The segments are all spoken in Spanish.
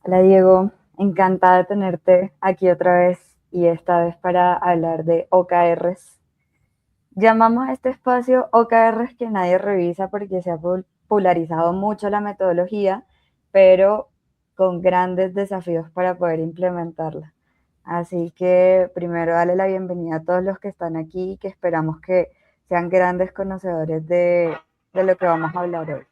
Hola Diego, encantada de tenerte aquí otra vez y esta vez para hablar de OKRs. Llamamos a este espacio OKRs que nadie revisa porque se ha popularizado mucho la metodología, pero con grandes desafíos para poder implementarla. Así que primero dale la bienvenida a todos los que están aquí y que esperamos que sean grandes conocedores de lo que vamos a hablar hoy.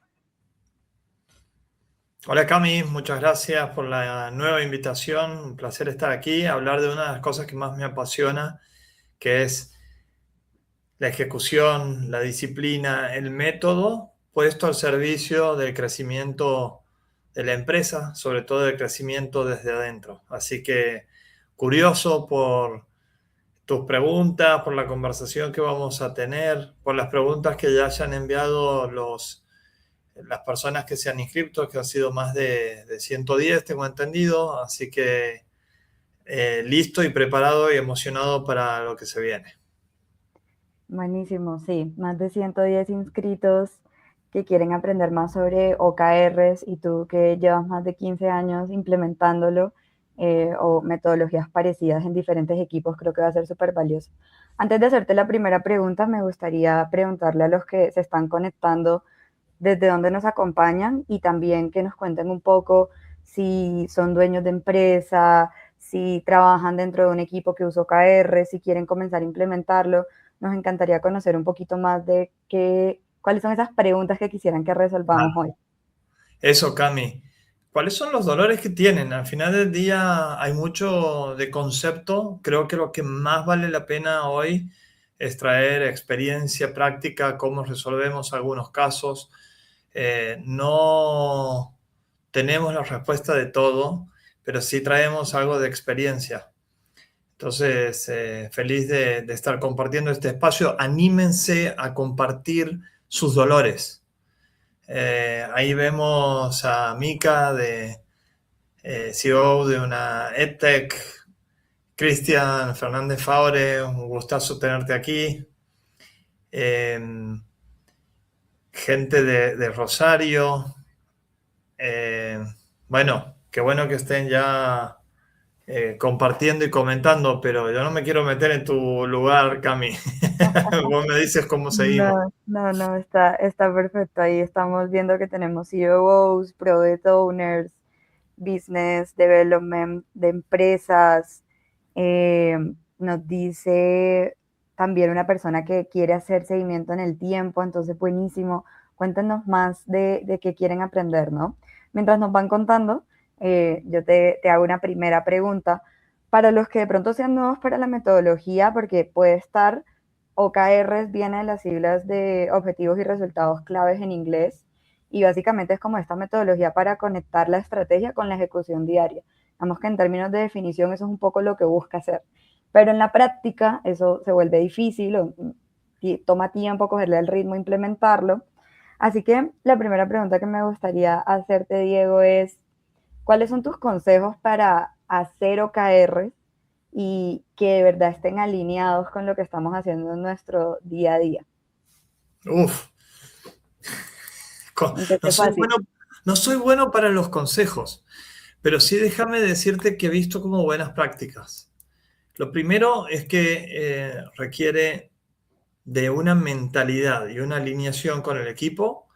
Hola Cami, muchas gracias por la nueva invitación. Un placer estar aquí, hablar de una de las cosas que más me apasiona, que es la ejecución, la disciplina, el método puesto al servicio del crecimiento de la empresa, sobre todo del crecimiento desde adentro. Así que curioso por tus preguntas, por la conversación que vamos a tener, por las preguntas que ya hayan enviado las personas que se han inscrito, que han sido más de 110, tengo entendido, así que listo y preparado y emocionado para lo que se viene. Buenísimo, sí, más de 110 inscritos que quieren aprender más sobre OKRs y tú que llevas más de 15 años implementándolo o metodologías parecidas en diferentes equipos, creo que va a ser súper valioso. Antes de hacerte la primera pregunta, me gustaría preguntarle a los que se están conectando desde dónde nos acompañan y también que nos cuenten un poco si son dueños de empresa, si trabajan dentro de un equipo que usa OKR, si quieren comenzar a implementarlo. Nos encantaría conocer un poquito más de cuáles son esas preguntas que quisieran que resolvamos Vale. hoy. Eso, Cami. ¿Cuáles son los dolores que tienen? Al final del día hay mucho de concepto. Creo que lo que más vale la pena hoy es traer experiencia práctica, cómo resolvemos algunos casos. No tenemos la respuesta de todo, pero sí traemos algo de experiencia. Entonces, feliz de estar compartiendo este espacio. Anímense a compartir sus dolores. Ahí vemos a Mika, CEO de una EdTech, Cristian Fernández Faure, un gustazo tenerte aquí. Eh, Gente de Rosario. Eh, bueno, qué bueno que estén ya compartiendo y comentando, pero yo no me quiero meter en tu lugar, Cami. Vos me dices cómo seguimos. No, está perfecto. Ahí estamos viendo que tenemos CEOs, Product Owners, Business Development de empresas. Eh, Nos dice también una persona que quiere hacer seguimiento en el tiempo, entonces buenísimo. Cuéntenos más de qué quieren aprender, ¿no? Mientras nos van contando, yo te hago una primera pregunta. Para los que de pronto sean nuevos para la metodología, porque puede estar OKRs viene de las siglas de Objetivos y Resultados Claves en inglés y básicamente es como esta metodología para conectar la estrategia con la ejecución diaria. Digamos que en términos de definición eso es un poco lo que busca hacer, pero en la práctica eso se vuelve difícil o toma tiempo cogerle el ritmo, implementarlo. Así que la primera pregunta que me gustaría hacerte, Diego, es ¿cuáles son tus consejos para hacer OKRs y que de verdad estén alineados con lo que estamos haciendo en nuestro día a día? Uf, no Empecé soy fácil. bueno, no soy bueno para los consejos, pero sí déjame decirte que he visto como buenas prácticas. Lo primero es que requiere de una mentalidad y una alineación con el equipo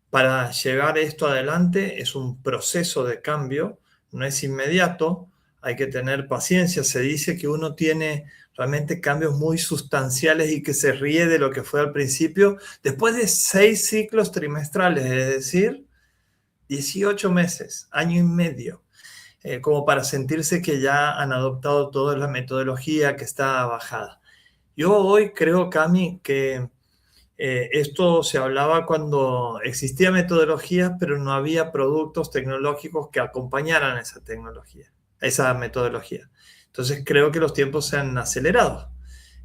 para llevar esto adelante. Es un proceso de cambio, no es inmediato, hay que tener paciencia. Se dice que uno tiene realmente cambios muy sustanciales y que se ríe de lo que fue al principio después de 6 ciclos trimestrales, es decir, 18 meses, año y medio, como para sentirse que ya han adoptado toda la metodología que está bajada. Yo hoy creo, Cami, que esto se hablaba cuando existía metodologías, pero no había productos tecnológicos que acompañaran esa tecnología, esa metodología. Entonces creo que los tiempos se han acelerado.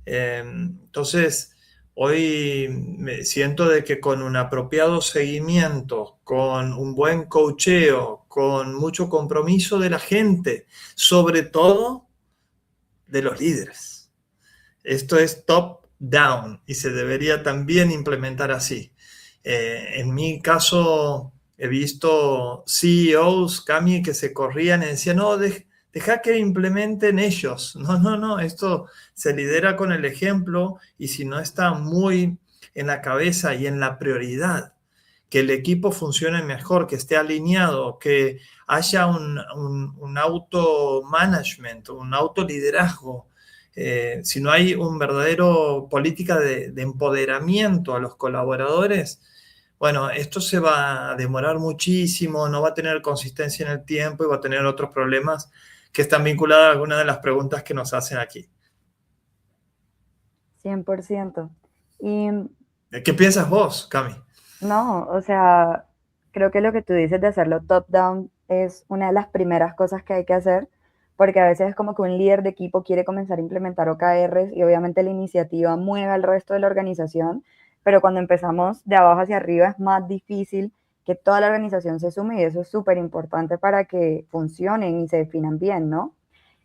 Entonces, hoy me siento de que con un apropiado seguimiento, con un buen coacheo, con mucho compromiso de la gente, sobre todo de los líderes. Esto es top down y se debería también implementar así. En mi caso, He visto CEOs, Cami, que se corrían y decían, no, deja que implementen ellos. No, no, no, esto se lidera con el ejemplo y si no está muy en la cabeza y en la prioridad, que el equipo funcione mejor, que esté alineado, que haya un auto-management, un autoliderazgo. Si no hay un verdadero política de empoderamiento a los colaboradores, bueno, esto se va a demorar muchísimo, no va a tener consistencia en el tiempo y va a tener otros problemas que están vinculados a algunas de las preguntas que nos hacen aquí. 100%. Y ¿Qué piensas vos, Cami? no, o sea, creo que lo que tú dices de hacerlo top-down es una de las primeras cosas que hay que hacer, porque a veces es como que un líder de equipo quiere comenzar a implementar OKRs y obviamente la iniciativa mueve al resto de la organización, pero cuando empezamos de abajo hacia arriba es más difícil que toda la organización se sume y eso es súper importante para que funcionen y se definan bien, ¿no?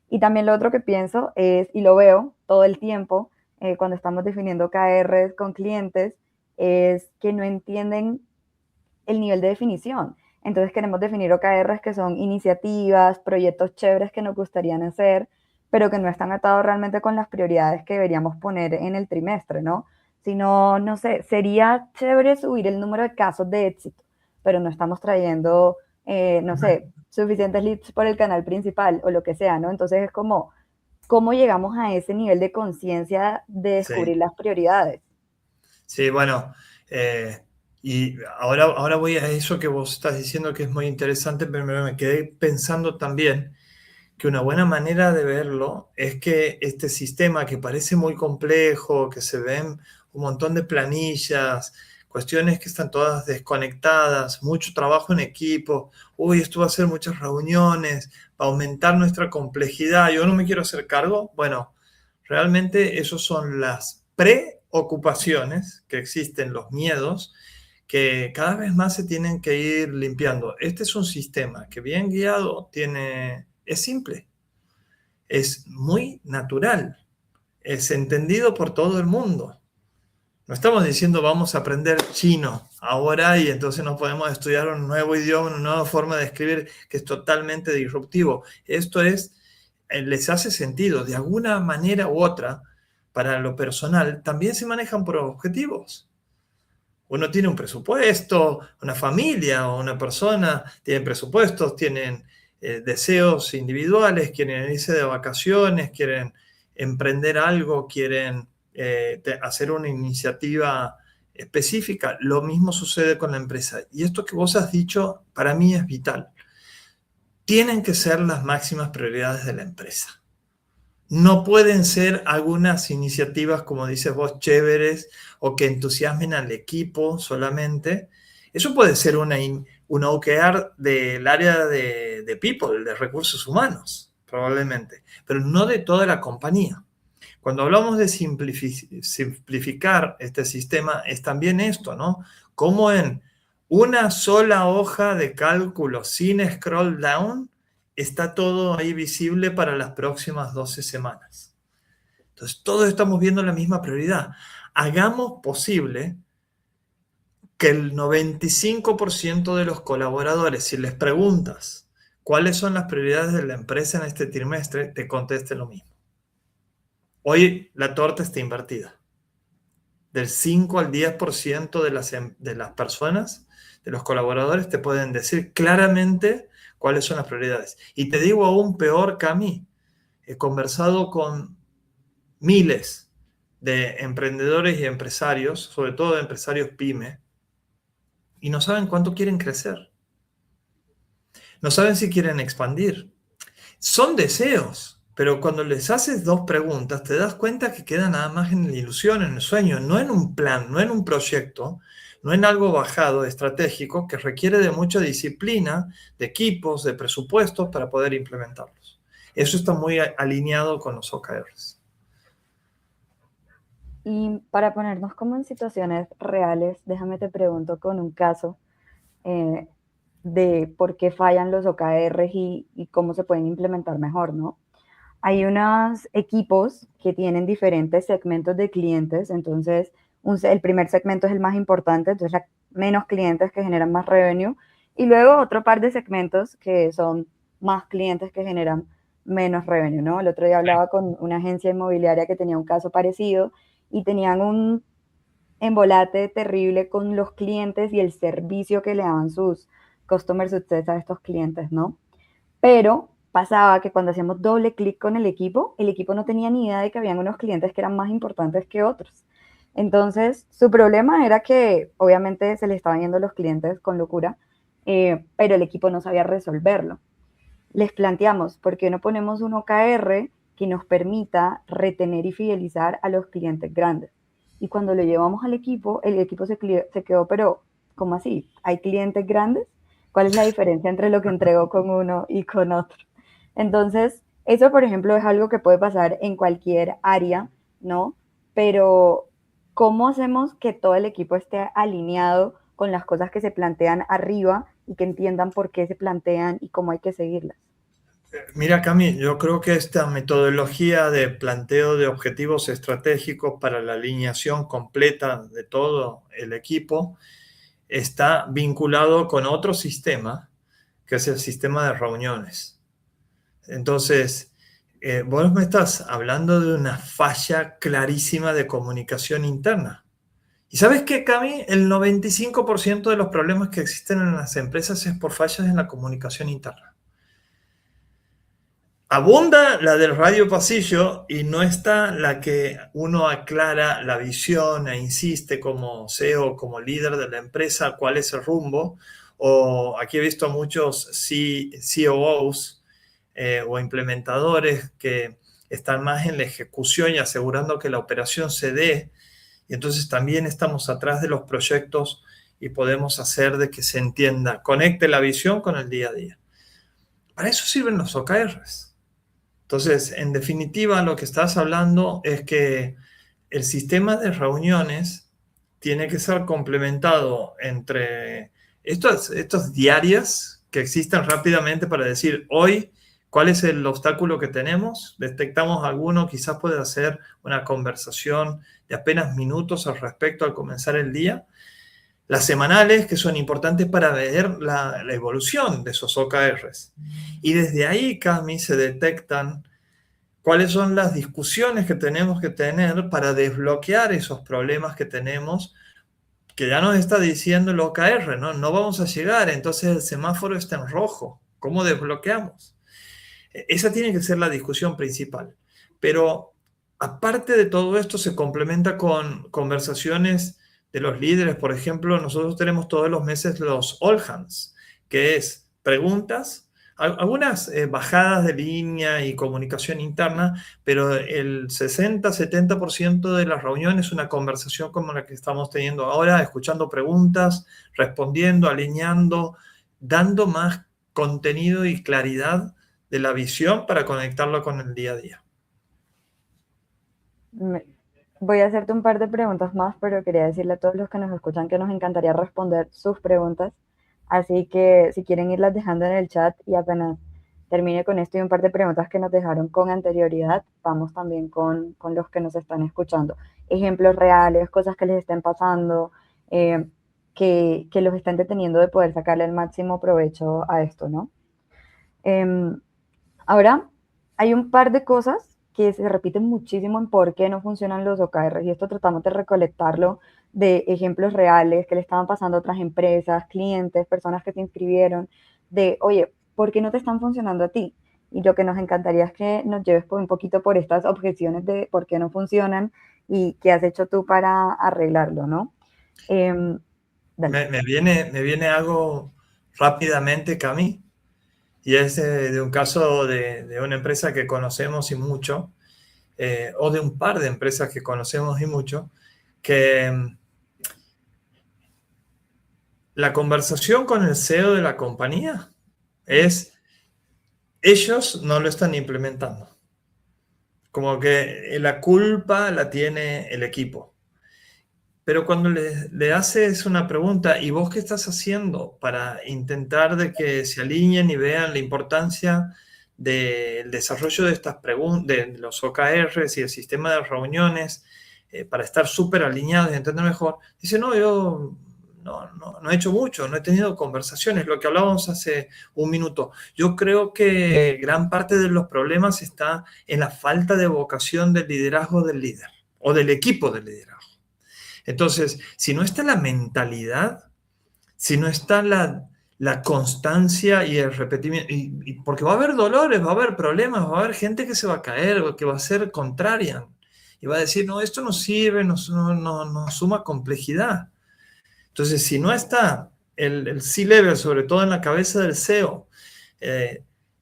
Y también lo otro que pienso es, y lo veo todo el tiempo, cuando estamos definiendo OKRs con clientes, es que no entienden el nivel de definición. Entonces queremos definir OKRs que son iniciativas, proyectos chéveres que nos gustarían hacer, pero que no están atados realmente con las prioridades que deberíamos poner en el trimestre, ¿no? Sino, no sé, sería chévere subir el número de casos de éxito, pero no estamos trayendo, no sé, suficientes leads por el canal principal o lo que sea, ¿no? Entonces es como, ¿cómo llegamos a ese nivel de conciencia de Sí, descubrir las prioridades? sí, bueno, y ahora voy a eso que vos estás diciendo que es muy interesante, pero me quedé pensando también que una buena manera de verlo es que este sistema que parece muy complejo, que se ven un montón de planillas, cuestiones que están todas desconectadas, mucho trabajo en equipo, uy, esto va a ser muchas reuniones, va a aumentar nuestra complejidad, yo no me quiero hacer cargo. Bueno, realmente esos son las preocupaciones que existen, los miedos que cada vez más se tienen que ir limpiando. Este es un sistema que bien guiado es simple, es muy natural, es entendido por todo el mundo. No estamos diciendo vamos a aprender chino ahora y entonces nos podemos estudiar un nuevo idioma, una nueva forma de escribir que es totalmente disruptivo. Esto les hace sentido de alguna manera u otra para lo personal. También se manejan por objetivos. Uno tiene un presupuesto, una familia o una persona tiene presupuestos, tienen deseos individuales, quieren irse de vacaciones, quieren emprender algo, quieren hacer una iniciativa específica. Lo mismo sucede con la empresa. Y esto que vos has dicho para mí es vital. Tienen que ser las máximas prioridades de la empresa. No pueden ser algunas iniciativas, como dices vos, chéveres o que entusiasmen al equipo solamente. Eso puede ser una OKR del área de people, de recursos humanos, probablemente, pero no de toda la compañía. Cuando hablamos de simplificar este sistema, es también esto, ¿no? Como en una sola hoja de cálculo sin scroll down, está todo ahí visible para las próximas 12 semanas. Entonces, todos estamos viendo la misma prioridad. Hagamos posible que el 95% de los colaboradores, si les preguntas cuáles son las prioridades de la empresa en este trimestre, te conteste lo mismo. Hoy la torta está invertida. Del 5 al 10% de las personas, de los colaboradores, te pueden decir claramente cuáles son las prioridades. Y te digo aún peor, Cami, he conversado con miles de emprendedores y empresarios, sobre todo de empresarios pyme, y no saben cuánto quieren crecer. No saben si quieren expandir. Son deseos, pero cuando les haces dos preguntas, te das cuenta que queda nada más en la ilusión, en el sueño, no en un plan, no en un proyecto, no en algo bajado, estratégico, que requiere de mucha disciplina, de equipos, de presupuestos para poder implementarlos. Eso está muy alineado con los OKRs. Y para ponernos como en situaciones reales, déjame te pregunto con un caso eh, de por qué fallan los OKRs y cómo se pueden implementar mejor, ¿no? Hay unos equipos que tienen diferentes segmentos de clientes, entonces el primer segmento es el más importante, entonces menos clientes que generan más revenue, Y luego otro par de segmentos que son más clientes que generan menos revenue, ¿no? El otro día hablaba con una agencia inmobiliaria que tenía un caso parecido y tenían un embolate terrible con los clientes y el servicio que le daban sus customer success a estos clientes, ¿no? Pero pasaba que cuando hacíamos doble clic con el equipo no tenía ni idea de que habían unos clientes que eran más importantes que otros. Entonces, su problema era que obviamente se le estaban yendo los clientes con locura, pero el equipo no sabía resolverlo. Les planteamos, ¿por qué no ponemos un OKR que nos permita retener y fidelizar a los clientes grandes? Y cuando lo llevamos al equipo, el equipo se quedó, pero ¿cómo así? ¿Hay clientes grandes? ¿Cuál es la diferencia entre lo que entrego con uno y con otro? Entonces, eso, por ejemplo, es algo que puede pasar en cualquier área, ¿no? Pero, ¿cómo hacemos que todo el equipo esté alineado con las cosas que se plantean arriba y que entiendan por qué se plantean y cómo hay que seguirlas? Mira, Cami, yo creo que esta metodología de planteo de objetivos estratégicos para la alineación completa de todo el equipo está vinculado con otro sistema, que es el sistema de reuniones. Entonces, vos me estás hablando de una falla clarísima de comunicación interna. ¿Y sabes qué, Cami? El 95% de los problemas que existen en las empresas es por fallas en la comunicación interna. Abunda la del radio pasillo y no está la que uno aclara la visión e insiste como CEO, como líder de la empresa, cuál es el rumbo. O aquí he visto a muchos COOs o implementadores que están más en la ejecución y asegurando que la operación se dé. Y entonces también estamos atrás de los proyectos y podemos hacer de que se entienda, conecte la visión con el día a día. Para eso sirven los OKRs. Entonces, en definitiva, lo que estás hablando es que el sistema de reuniones tiene que ser complementado entre estos diarias que existen rápidamente para decir hoy cuál es el obstáculo que tenemos, detectamos alguno, quizás puede hacer una conversación de apenas minutos al respecto al comenzar el día. Las semanales, que son importantes para ver la evolución de esos OKRs. Y desde ahí, Cami, se detectan cuáles son las discusiones que tenemos que tener para desbloquear esos problemas que tenemos, que ya nos está diciendo el OKR, ¿no? No vamos a llegar, entonces el semáforo está en rojo. ¿Cómo desbloqueamos? Esa tiene que ser la discusión principal. Pero aparte de todo esto, se complementa con conversaciones de los líderes. Por ejemplo, nosotros tenemos todos los meses los All Hands, que es preguntas, algunas bajadas de línea y comunicación interna, pero el 60-70% de las reuniones es una conversación como la que estamos teniendo ahora, escuchando preguntas, respondiendo, alineando, dando más contenido y claridad de la visión para conectarlo con el día a día. Voy a hacerte un par de preguntas más, pero quería decirle a todos los que nos escuchan que nos encantaría responder sus preguntas. Así que si quieren irlas dejando en el chat y apenas termine con esto y un par de preguntas que nos dejaron con anterioridad, vamos también con los que nos están escuchando. Ejemplos reales, cosas que les estén pasando, eh, que los estén deteniendo de poder sacarle el máximo provecho a esto, ¿no? Eh, Ahora, hay un par de cosas que se repiten muchísimo en por qué no funcionan los OKR, y esto tratamos de recolectarlo de ejemplos reales que le estaban pasando a otras empresas, clientes, personas que se inscribieron, de, oye, ¿por qué no te están funcionando a ti? Y lo que nos encantaría es que nos lleves por un poquito por estas objeciones de por qué no funcionan y qué has hecho tú para arreglarlo, ¿no? Dale. Me viene algo rápidamente, Cami, y es de un caso de una empresa que conocemos y mucho, o de un par de empresas que conocemos y mucho, que la conversación con el CEO de la compañía es, ellos no lo están implementando. Como que la culpa la tiene el equipo. Pero cuando le haces una pregunta, ¿y vos qué estás haciendo para intentar de que se alineen y vean la importancia del desarrollo de estas preguntas, de los OKRs y el sistema de reuniones, para estar súper alineados y entender mejor? Dice, no, yo no he hecho mucho, no he tenido conversaciones, lo que hablábamos hace un minuto. Yo creo que gran parte de los problemas está en la falta de vocación del liderazgo del líder o del equipo de liderazgo. Entonces, si no está la mentalidad, si no está la constancia y el repetimiento, porque va a haber dolores, va a haber problemas, va a haber gente que se va a caer, que va a ser contraria y va a decir, no, esto no sirve, no suma complejidad. Entonces, si no está el C-Level, sobre todo en la cabeza del CEO,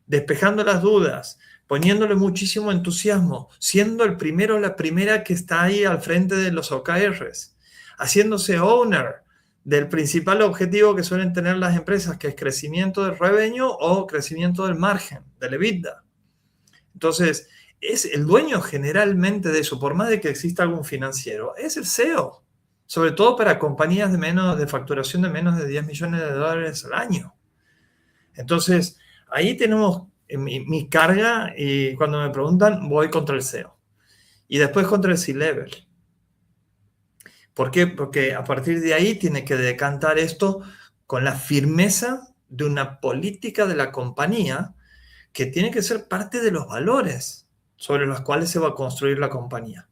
despejando las dudas, poniéndole muchísimo entusiasmo, siendo el primero o la primera que está ahí al frente de los OKRs, haciéndose owner del principal objetivo que suelen tener las empresas, que es crecimiento del revenue o crecimiento del margen, del EBITDA. Entonces, es el dueño generalmente de eso, por más de que exista algún financiero, es el CEO, sobre todo para compañías de facturación de menos de 10 millones de dólares al año. Entonces, ahí tenemos mi carga y cuando me preguntan, voy contra el CEO. Y después contra el C-Level. ¿Por qué? Porque a partir de ahí tiene que decantar esto con la firmeza de una política de la compañía que tiene que ser parte de los valores sobre los cuales se va a construir la compañía.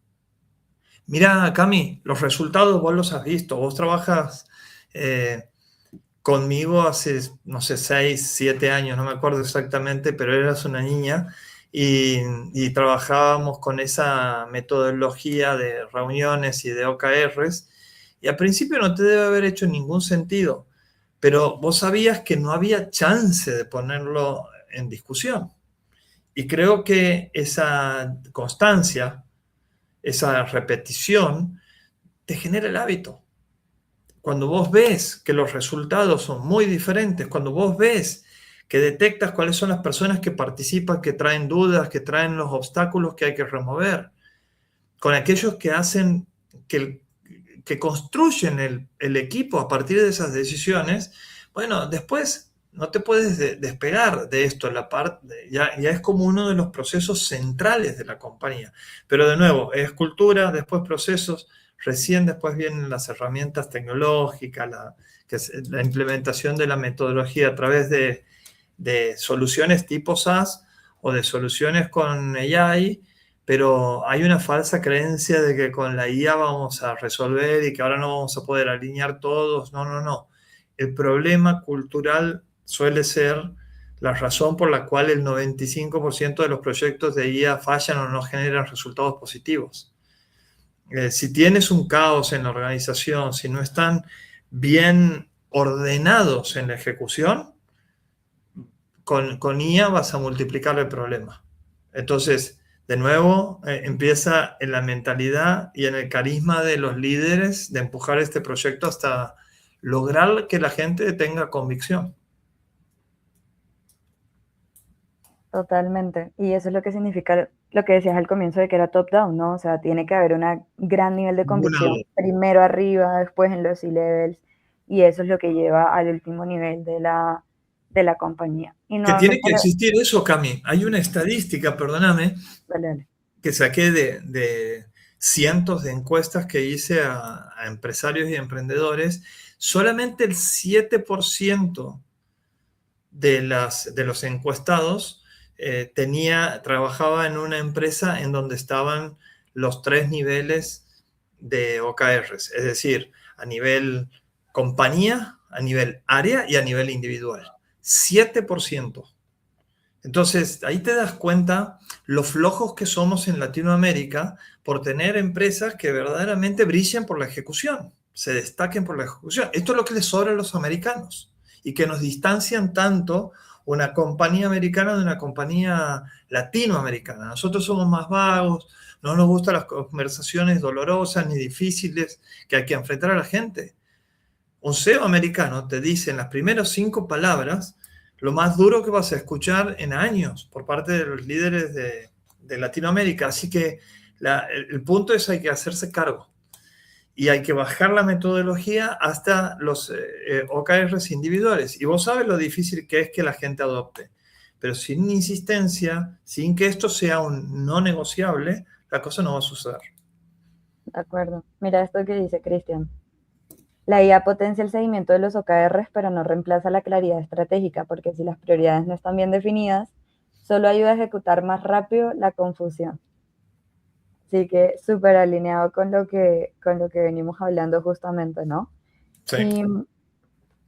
Mira, Cami, los resultados vos los has visto. Vos trabajas conmigo hace, no sé, 6, 7 años, no me acuerdo exactamente, pero eras una niña y trabajábamos con esa metodología de reuniones y de OKRs. Y al principio no te debe haber hecho ningún sentido, pero vos sabías que no había chance de ponerlo en discusión. Y creo que esa constancia, esa repetición, te genera el hábito. Cuando vos ves que los resultados son muy diferentes, cuando vos ves que detectas cuáles son las personas que participan, que traen dudas, que traen los obstáculos que hay que remover, con aquellos que hacen, que construyen el equipo a partir de esas decisiones, bueno, después no te puedes despegar de esto, ya es como uno de los procesos centrales de la compañía. Pero de nuevo, es cultura, después procesos, recién después vienen las herramientas tecnológicas, que es la implementación de la metodología a través de soluciones tipo SaaS o de soluciones con AI, pero hay una falsa creencia de que con la IA vamos a resolver y que ahora no vamos a poder alinear todos. No. El problema cultural suele ser la razón por la cual el 95% de los proyectos de IA fallan o no generan resultados positivos. Si tienes un caos en la organización, si no están bien ordenados en la ejecución, con IA vas a multiplicar el problema. Entonces, de nuevo, empieza en la mentalidad y en el carisma de los líderes de empujar este proyecto hasta lograr que la gente tenga convicción. Totalmente. Y eso es lo que significa lo que decías al comienzo de que era top-down, ¿no? O sea, tiene que haber un gran nivel de convicción, primero arriba, después en los C-levels, y eso es lo que lleva al último nivel de la compañía. Y Que tiene nuevamente, que existir eso, Cami. Hay una estadística, perdóname, dale. que saqué de cientos de encuestas que hice a empresarios y emprendedores. Solamente el 7% de los encuestados trabajaba en una empresa en donde estaban los 3 niveles de OKRs, es decir, a nivel compañía, a nivel área y a nivel individual. 7%. Entonces, ahí te das cuenta lo flojos que somos en Latinoamérica por tener empresas que verdaderamente brillen por la ejecución, se destaquen por la ejecución. Esto es lo que les sobra a los americanos y que nos distancian tanto una compañía americana de una compañía latinoamericana. Nosotros somos más vagos, no nos gustan las conversaciones dolorosas ni difíciles que hay que enfrentar a la gente. Un CEO americano te dice en las primeras 5 palabras lo más duro que vas a escuchar en años por parte de los líderes de Latinoamérica. Así que el punto es hay que hacerse cargo y hay que bajar la metodología hasta los OKRs individuales. Y vos sabes lo difícil que es que la gente adopte. Pero sin insistencia, sin que esto sea un no negociable, la cosa no va a suceder. De acuerdo. Mira esto que dice Cristian. La IA potencia el seguimiento de los OKRs, pero no reemplaza la claridad estratégica, porque si las prioridades no están bien definidas, solo ayuda a ejecutar más rápido la confusión. Así que súper alineado con lo que venimos hablando justamente, ¿no? Sí. Y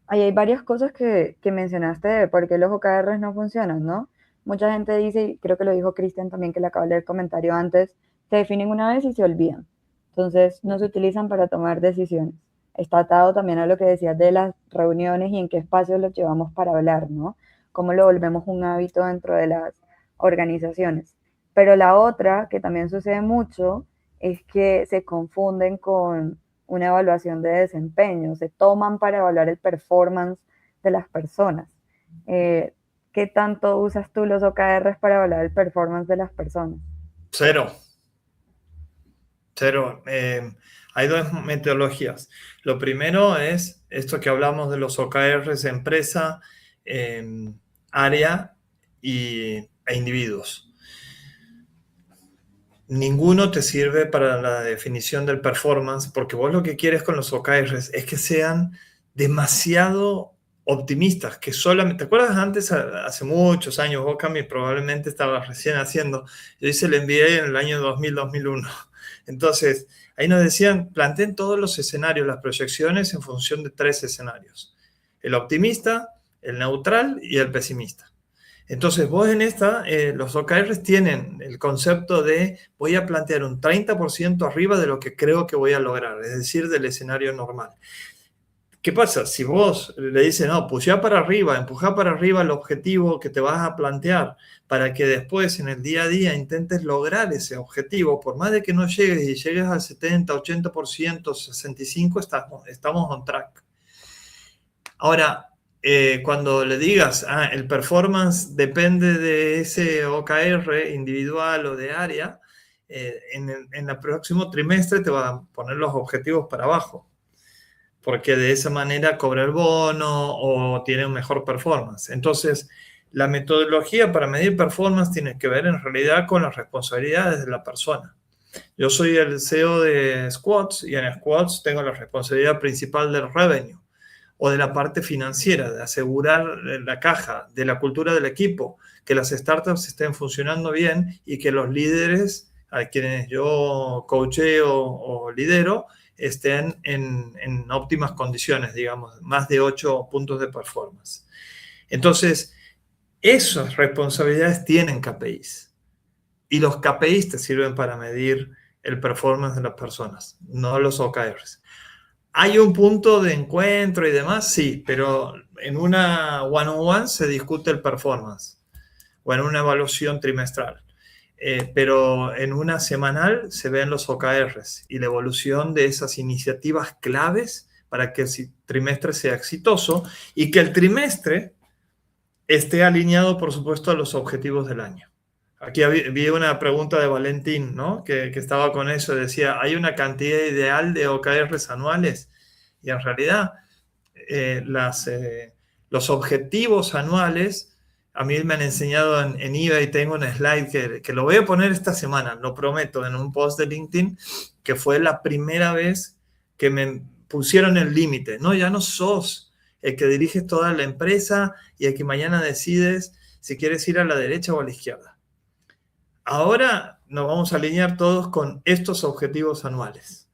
ahí hay varias cosas que mencionaste de por qué los OKRs no funcionan, ¿no? Mucha gente dice, y creo que lo dijo Cristian también, que le acabo de leer el comentario antes, se definen una vez y se olvidan. Entonces, no se utilizan para tomar decisiones. Está atado también a lo que decías de las reuniones y en qué espacios los llevamos para hablar, ¿no? Cómo lo volvemos un hábito dentro de las organizaciones. Pero la otra, que también sucede mucho, es que se confunden con una evaluación de desempeño, se toman para evaluar el performance de las personas. Eh, ¿Qué tanto usas tú los OKRs para evaluar el performance de las personas? Cero. Cero. Hay dos metodologías. Lo primero es esto que hablamos de los OKRs, empresa, área e individuos. Ninguno te sirve para la definición del performance, porque vos lo que quieres con los OKRs es que sean demasiado optimistas, que solamente, ¿te acuerdas antes, hace muchos años, vos, Cami, probablemente estabas recién haciendo, yo hice el MBA en el año 2000-2001, entonces ahí nos decían, planteen todos los escenarios, las proyecciones en función de 3 escenarios, el optimista, el neutral y el pesimista. Entonces, vos en esta, los OKRs tienen el concepto de voy a plantear un 30% arriba de lo que creo que voy a lograr, es decir, del escenario normal. ¿Qué pasa? Si vos le dices, no, pushá para arriba, empujá para arriba el objetivo que te vas a plantear para que después en el día a día intentes lograr ese objetivo, por más de que no llegues y llegues al 70, 80%, 65%, estamos on track. Ahora, cuando le digas, el performance depende de ese OKR individual o de área, en el próximo trimestre te van a poner los objetivos para abajo, porque de esa manera cobra el bono o tiene un mejor performance. Entonces, la metodología para medir performance tiene que ver en realidad con las responsabilidades de la persona. Yo soy el CEO de Squads y en Squads tengo la responsabilidad principal del revenue o de la parte financiera, de asegurar la caja, de la cultura del equipo, que las startups estén funcionando bien y que los líderes a quienes yo coacheo o lidero estén en óptimas condiciones, digamos, más de 8 puntos de performance. Entonces, esas responsabilidades tienen KPIs y los KPIs te sirven para medir el performance de las personas, no los OKRs. ¿Hay un punto de encuentro y demás? Sí, pero en una one-on-one se discute el performance o en una evaluación trimestral. Pero en una semanal se ven los OKRs y la evolución de esas iniciativas claves para que el trimestre sea exitoso y que el trimestre esté alineado, por supuesto, a los objetivos del año. Aquí vi una pregunta de Valentín, ¿no? Que estaba con eso, decía, ¿hay una cantidad ideal de OKRs anuales? Y en realidad, los objetivos anuales, a mí me han enseñado en eBay, tengo un slide que lo voy a poner esta semana, lo prometo, en un post de LinkedIn, que fue la primera vez que me pusieron el límite, ¿no? Ya no sos el que diriges toda la empresa y el que mañana decides si quieres ir a la derecha o a la izquierda. Ahora nos vamos a alinear todos con estos objetivos anuales.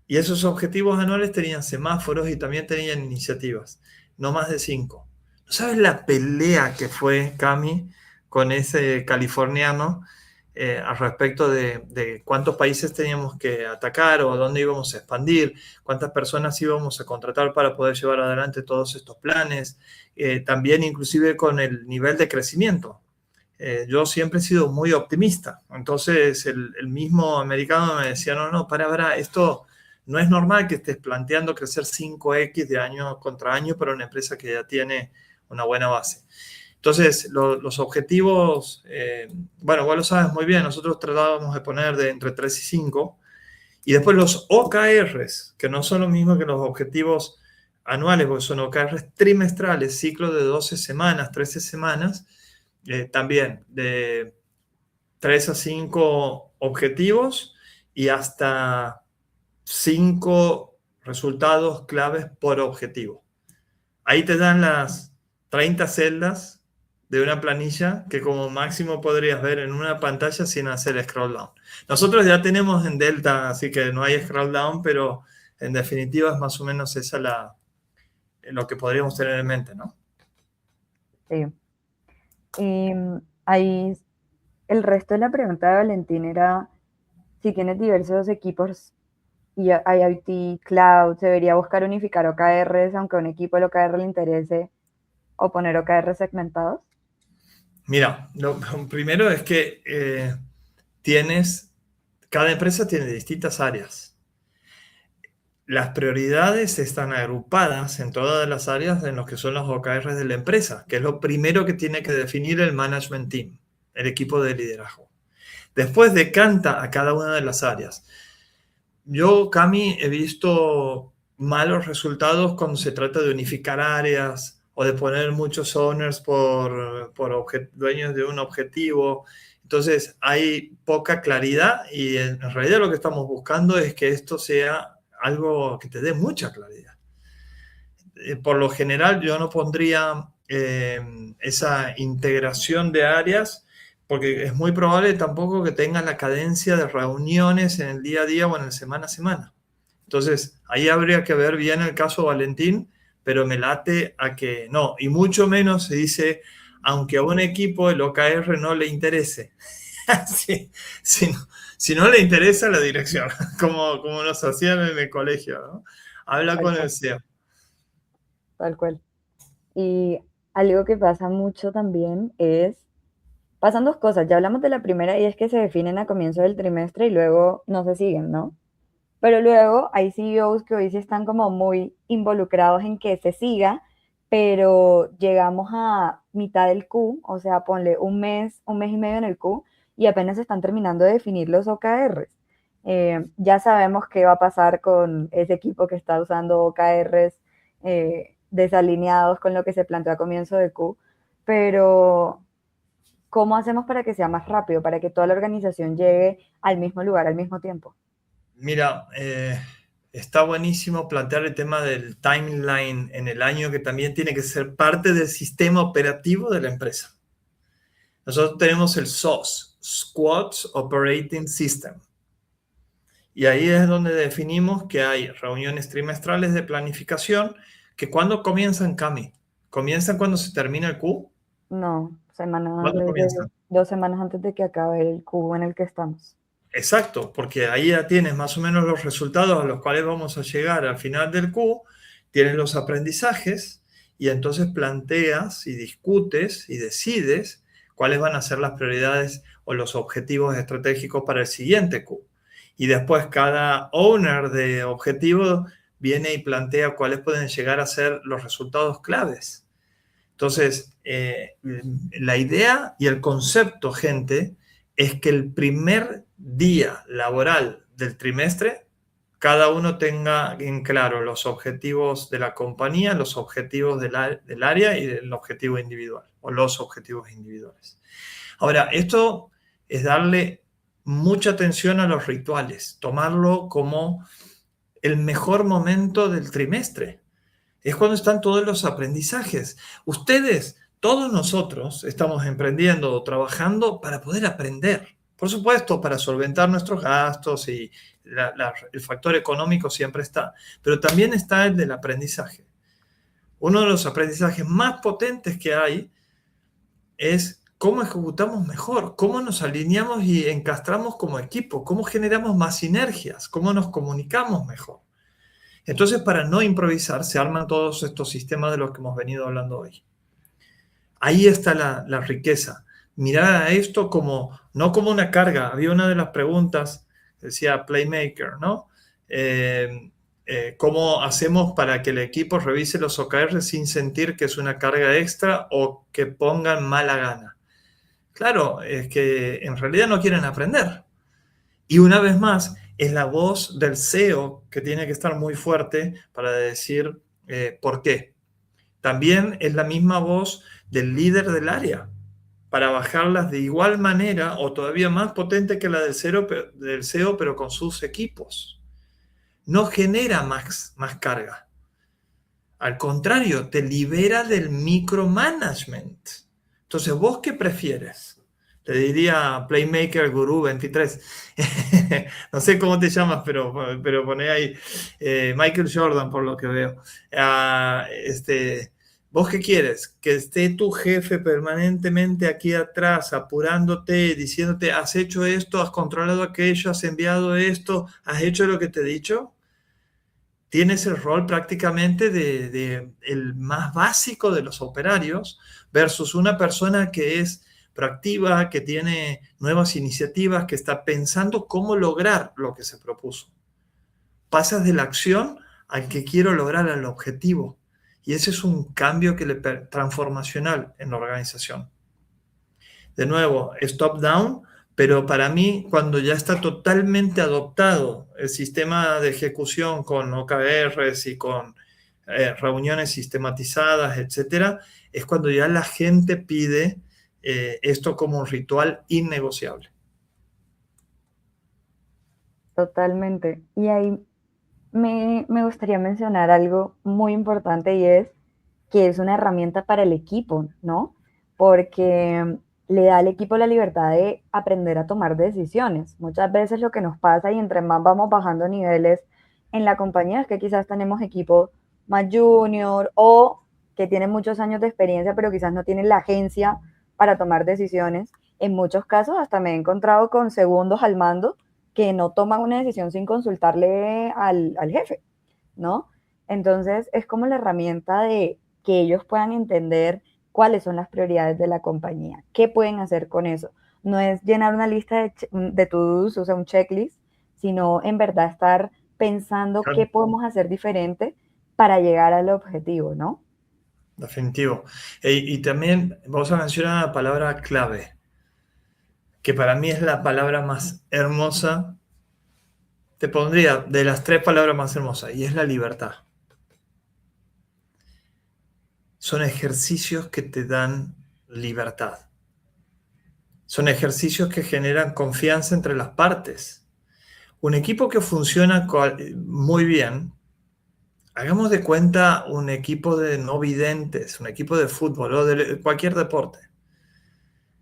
Y esos objetivos anuales tenían semáforos y también tenían iniciativas, no más de 5. ¿No sabes la pelea que fue, Cami, con ese californiano al respecto de cuántos países teníamos que atacar o a dónde íbamos a expandir, cuántas personas íbamos a contratar para poder llevar adelante todos estos planes, también inclusive con el nivel de crecimiento? Yo siempre he sido muy optimista, entonces el mismo americano me decía, no, para, esto no es normal que estés planteando crecer 5x de año contra año para una empresa que ya tiene una buena base. Entonces, los objetivos, bueno, vos lo sabes muy bien, nosotros tratábamos de poner de entre 3 y 5, y después los OKRs, que no son lo mismo que los objetivos anuales, porque son OKRs trimestrales, ciclo de 12 semanas, 13 semanas, también de 3 a 5 objetivos y hasta 5 resultados claves por objetivo. Ahí te dan las 30 celdas de una planilla que como máximo podrías ver en una pantalla sin hacer scroll down. Nosotros ya tenemos en Delta, así que no hay scroll down, pero en definitiva es más o menos esa lo que podríamos tener en mente, ¿no? Sí. Y ahí el resto de la pregunta de Valentín era si tienes diversos equipos y IoT, Cloud, ¿se debería buscar unificar OKRs aunque a un equipo el OKR le interese o poner OKR segmentados? Mira, lo primero es que cada empresa tiene distintas áreas. Las prioridades están agrupadas en todas las áreas en los que son los OKRs de la empresa, que es lo primero que tiene que definir el management team, el equipo de liderazgo. Después decanta a cada una de las áreas. Yo, Cami, he visto malos resultados cuando se trata de unificar áreas o de poner muchos owners por dueños de un objetivo. Entonces hay poca claridad y en realidad lo que estamos buscando es que esto sea algo que te dé mucha claridad. Por lo general yo no pondría esa integración de áreas porque es muy probable tampoco que tengas la cadencia de reuniones en el día a día o en el semana a semana. Entonces, ahí habría que ver bien el caso Valentín, pero me late a que no. Y mucho menos se dice, aunque a un equipo el OKR no le interese. Si no le interesa la dirección, como nos hacían en el colegio, ¿no? Habla Tal con el cual, CEO. tal cual. Y algo que pasa mucho también es, pasan dos cosas, ya hablamos de la primera y es que se definen a comienzo del trimestre y luego no se siguen, ¿no? Pero luego hay CEOs que hoy sí están como muy involucrados en que se siga, pero llegamos a mitad del Q, o sea, ponle un mes y medio en el Q, y apenas están terminando de definir los OKRs. Ya sabemos qué va a pasar con ese equipo que está usando OKRs desalineados con lo que se planteó a comienzo de Q, pero ¿cómo hacemos para que sea más rápido, para que toda la organización llegue al mismo lugar al mismo tiempo? Mira, está buenísimo plantear el tema del timeline en el año que también tiene que ser parte del sistema operativo de la empresa. Nosotros tenemos el SOS, Squads Operating System. Y ahí es donde definimos que hay reuniones trimestrales de planificación que cuando comienzan, Cami, comienzan cuando se termina el Q. No, semana ¿Cuándo antes de, comienzan? 2 semanas antes de que acabe el cubo en el que estamos. Exacto, porque ahí ya tienes más o menos los resultados a los cuales vamos a llegar al final del Q, tienes los aprendizajes y entonces planteas y discutes y decides cuáles van a ser las prioridades o los objetivos estratégicos para el siguiente Q. Y después cada owner de objetivo viene y plantea cuáles pueden llegar a ser los resultados claves. Entonces, la idea y el concepto, gente, es que el primer día laboral del trimestre, cada uno tenga en claro los objetivos de la compañía, los objetivos del área y el objetivo individual, o los objetivos individuales. Ahora, esto es darle mucha atención a los rituales, tomarlo como el mejor momento del trimestre. Es cuando están todos los aprendizajes. Ustedes, todos nosotros, estamos emprendiendo o trabajando para poder aprender. Por supuesto, para solventar nuestros gastos y el factor económico siempre está, pero también está el del aprendizaje. Uno de los aprendizajes más potentes que hay es cómo ejecutamos mejor, cómo nos alineamos y encastramos como equipo, cómo generamos más sinergias, cómo nos comunicamos mejor. Entonces, para no improvisar, se arman todos estos sistemas de los que hemos venido hablando hoy. Ahí está la riqueza. Mirar a esto como, no como una carga. Había una de las preguntas, decía Playmaker, ¿no? ¿Cómo hacemos para que el equipo revise los OKR sin sentir que es una carga extra o que pongan mala gana? Claro, es que en realidad no quieren aprender. Y una vez más, es la voz del CEO que tiene que estar muy fuerte para decir por qué. También es la misma voz del líder del área para bajarlas de igual manera o todavía más potente que la del CEO, pero con sus equipos. no genera más carga. Al contrario, te libera del micromanagement. Entonces, ¿vos qué prefieres? Te diría Playmaker Guru 23. No sé cómo te llamas, pero poné ahí Michael Jordan, por lo que veo. ¿Vos qué quieres? Que esté tu jefe permanentemente aquí atrás, apurándote, diciéndote, has hecho esto, has controlado aquello, has enviado esto, has hecho lo que te he dicho. Tienes el rol prácticamente de el más básico de los operarios versus una persona que es proactiva, que tiene nuevas iniciativas, que está pensando cómo lograr lo que se propuso. Pasas de la acción al que quiero lograr, al objetivo. Y ese es un cambio transformacional en la organización. De nuevo, es top-down, pero para mí, cuando ya está totalmente adoptado el sistema de ejecución con OKRs y con reuniones sistematizadas, etcétera, es cuando ya la gente pide esto como un ritual innegociable. Totalmente. Y ahí me gustaría mencionar algo muy importante y es que es una herramienta para el equipo, ¿no? Porque le da al equipo la libertad de aprender a tomar decisiones. Muchas veces lo que nos pasa y entre más vamos bajando niveles en la compañía es que quizás tenemos equipos más junior o que tienen muchos años de experiencia, pero quizás no tienen la agencia para tomar decisiones. En muchos casos hasta me he encontrado con segundos al mando que no toman una decisión sin consultarle al jefe, ¿no? Entonces es como la herramienta de que ellos puedan entender cuáles son las prioridades de la compañía, qué pueden hacer con eso. No es llenar una lista de to-dos, o sea, un checklist, sino en verdad estar pensando qué podemos hacer diferente para llegar al objetivo, ¿no? Definitivo. Y también vamos a mencionar una palabra clave, que para mí es la palabra más hermosa, te pondría de las 3 palabras más hermosas, y es la libertad. Son ejercicios que te dan libertad. Son ejercicios que generan confianza entre las partes. Un equipo que funciona muy bien, hagamos de cuenta un equipo de no videntes, un equipo de fútbol o de cualquier deporte,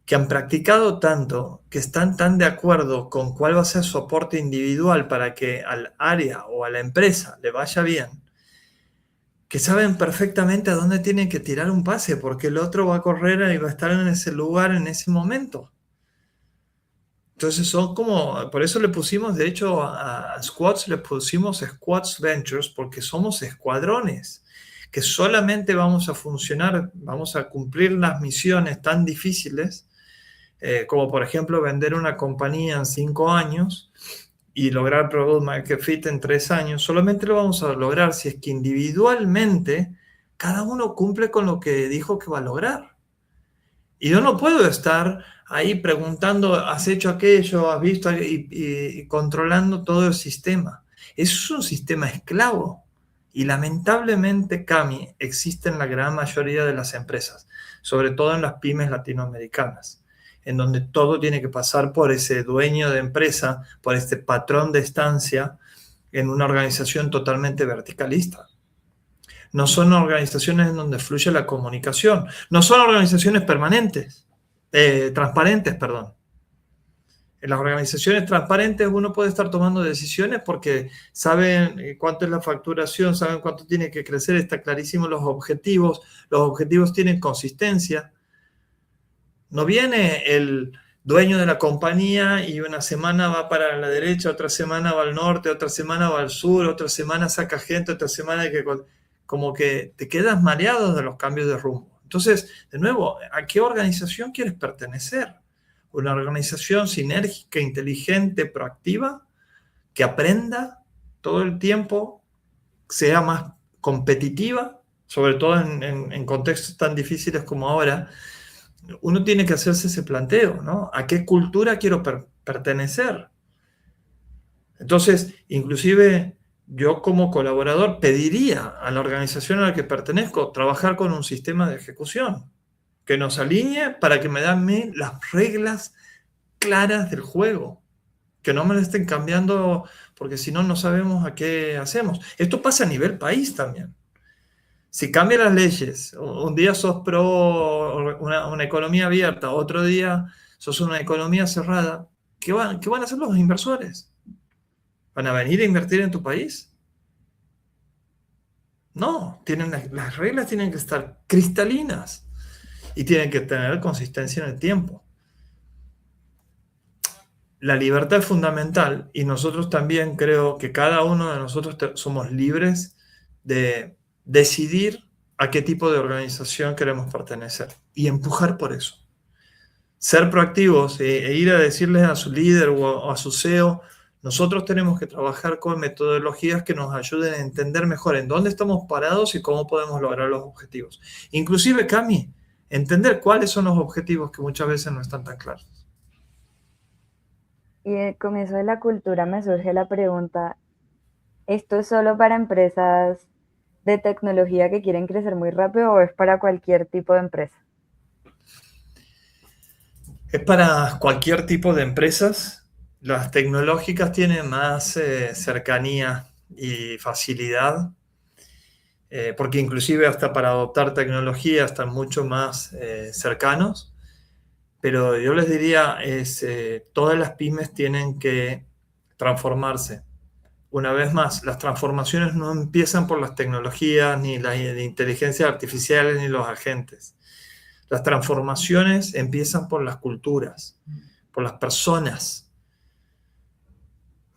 que han practicado tanto, que están tan de acuerdo con cuál va a ser su aporte individual para que al área o a la empresa le vaya bien, que saben perfectamente a dónde tienen que tirar un pase, porque el otro va a correr y va a estar en ese lugar en ese momento. Entonces son como, por eso le pusimos, de hecho, a Squads le pusimos Squads Ventures, porque somos escuadrones, que solamente vamos a funcionar, vamos a cumplir las misiones tan difíciles, como por ejemplo vender una compañía en 5 años y lograr Product Market Fit en 3 años. Solamente lo vamos a lograr si es que individualmente cada uno cumple con lo que dijo que va a lograr. Y yo no puedo estar ahí preguntando, ¿has hecho aquello? ¿Has visto? Y controlando todo el sistema. Eso es un sistema esclavo. Y lamentablemente, Cami, existe en la gran mayoría de las empresas, sobre todo en las pymes latinoamericanas, en donde todo tiene que pasar por ese dueño de empresa, por este patrón de estancia, en una organización totalmente verticalista. No son organizaciones en donde fluye la comunicación. No son organizaciones transparentes, perdón. En las organizaciones transparentes uno puede estar tomando decisiones porque saben cuánto es la facturación, saben cuánto tiene que crecer, está clarísimo los objetivos tienen consistencia. No viene el dueño de la compañía y una semana va para la derecha, otra semana va al norte, otra semana va al sur, otra semana saca gente, otra semana como que te quedas mareado de los cambios de rumbo. Entonces, de nuevo, ¿a qué organización quieres pertenecer? ¿Una organización sinérgica, inteligente, proactiva, que aprenda todo el tiempo, sea más competitiva, sobre todo en contextos tan difíciles como ahora? Uno tiene que hacerse ese planteo, ¿no? ¿A qué cultura quiero pertenecer? Entonces, inclusive yo como colaborador pediría a la organización a la que pertenezco trabajar con un sistema de ejecución que nos alinee para que me den las reglas claras del juego, que no me lo estén cambiando, porque si no, no sabemos a qué hacemos. Esto pasa a nivel país también. Si cambian las leyes, un día sos pro una economía abierta, otro día sos una economía cerrada, ¿qué van a hacer los inversores? ¿Van a venir a invertir en tu país? No, las reglas tienen que estar cristalinas y tienen que tener consistencia en el tiempo. La libertad es fundamental y nosotros también creo que cada uno de nosotros somos libres de decidir a qué tipo de organización queremos pertenecer y empujar por eso. Ser proactivos e ir a decirles a su líder o a su CEO, nosotros tenemos que trabajar con metodologías que nos ayuden a entender mejor en dónde estamos parados y cómo podemos lograr los objetivos. Inclusive, Cami, entender cuáles son los objetivos que muchas veces no están tan claros. Y con eso de la cultura me surge la pregunta, ¿esto es solo para empresas de tecnología que quieren crecer muy rápido o es para cualquier tipo de empresa? Es para cualquier tipo de empresas. Las tecnológicas tienen más cercanía y facilidad, porque inclusive hasta para adoptar tecnología están mucho más cercanos. Pero yo les diría, todas las pymes tienen que transformarse. Una vez más, las transformaciones no empiezan por las tecnologías, ni las inteligencias artificiales, ni los agentes. Las transformaciones empiezan por las culturas, por las personas.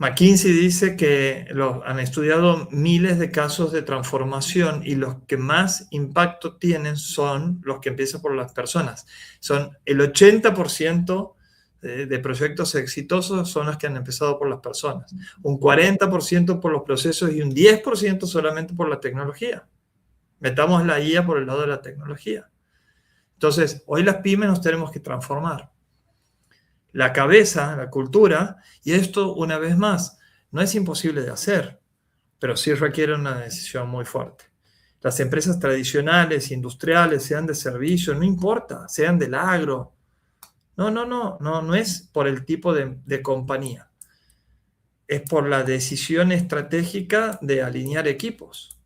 McKinsey dice que han estudiado miles de casos de transformación y los que más impacto tienen son los que empiezan por las personas. Son el 80% de proyectos exitosos son los que han empezado por las personas, un 40% por los procesos y un 10% solamente por la tecnología. Metamos la IA por el lado de la tecnología. Entonces, hoy las pymes nos tenemos que transformar. La cabeza, la cultura, y esto una vez más, no es imposible de hacer, pero sí requiere una decisión muy fuerte. Las empresas tradicionales, industriales, sean de servicio, no importa, sean del agro, no es por el tipo de compañía, es por la decisión estratégica de alinear equipos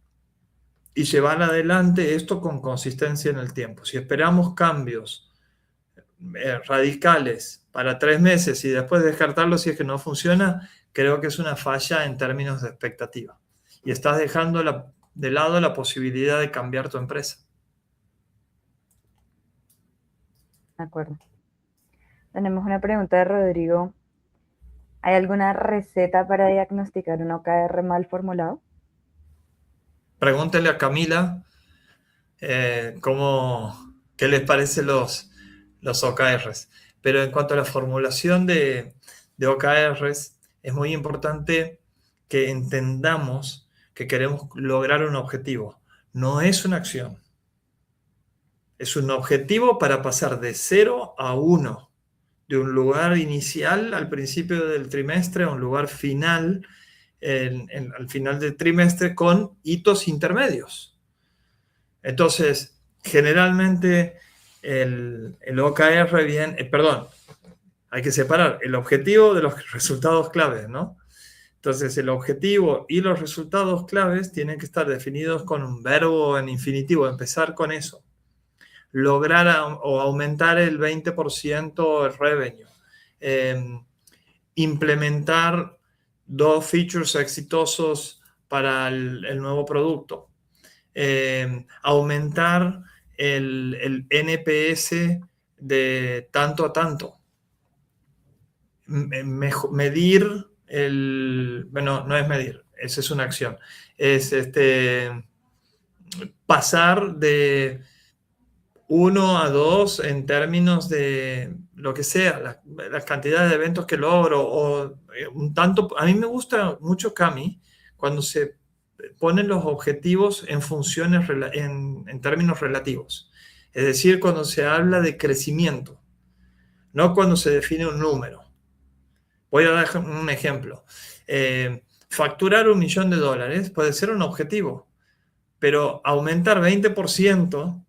y llevar adelante esto con consistencia en el tiempo. Si esperamos cambios radicales para 3 meses y después descartarlo si es que no funciona, creo que es una falla en términos de expectativa. Y estás dejando de lado la posibilidad de cambiar tu empresa. De acuerdo. Tenemos una pregunta de Rodrigo. ¿Hay alguna receta para diagnosticar un OKR mal formulado? Pregúntale a Camila qué les parecen los OKRs. Pero en cuanto a la formulación de OKRs, es muy importante que entendamos que queremos lograr un objetivo. No es una acción. Es un objetivo para pasar de 0 a 1, de un lugar inicial al principio del trimestre a un lugar final al final del trimestre con hitos intermedios. Entonces, generalmente el OKR hay que separar el objetivo de los resultados claves, ¿no? Entonces, el objetivo y los resultados claves tienen que estar definidos con un verbo en infinitivo, empezar con eso. Lograr o aumentar el 20% el revenue. Implementar 2 features exitosos para el nuevo producto. Aumentar el NPS de tanto a tanto. Medir bueno, no es medir, esa es una acción. Es pasar de 1 a 2 en términos de lo que sea, las cantidades de eventos que logro, o un tanto. A mí me gusta mucho, Cami, cuando se ponen los objetivos en funciones, en términos relativos. Es decir, cuando se habla de crecimiento, no cuando se define un número. Voy a dar un ejemplo. Facturar $1 millón puede ser un objetivo, pero aumentar 20%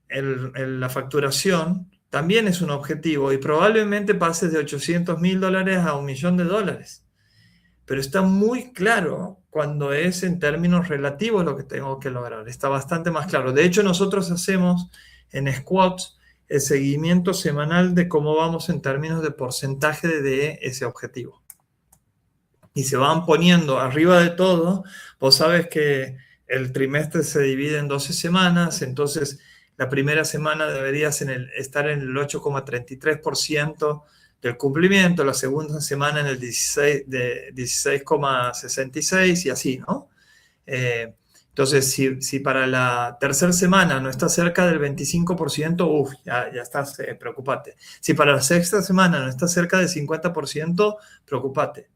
la facturación también es un objetivo y probablemente pases de $800.000 a $1.000.000. Pero está muy claro cuando es en términos relativos lo que tengo que lograr. Está bastante más claro. De hecho, nosotros hacemos en Squads el seguimiento semanal de cómo vamos en términos de porcentaje de ese objetivo. Y se van poniendo arriba de todo. Vos sabes que el trimestre se divide en 12 semanas, entonces la primera semana deberías estar en el 8,33% del cumplimiento, la segunda semana en el 16,66 y así, ¿no? Entonces, si para la tercera semana no estás cerca del 25%, ya estás, preocupate. Si para la sexta semana no estás cerca del 50%, preocupate,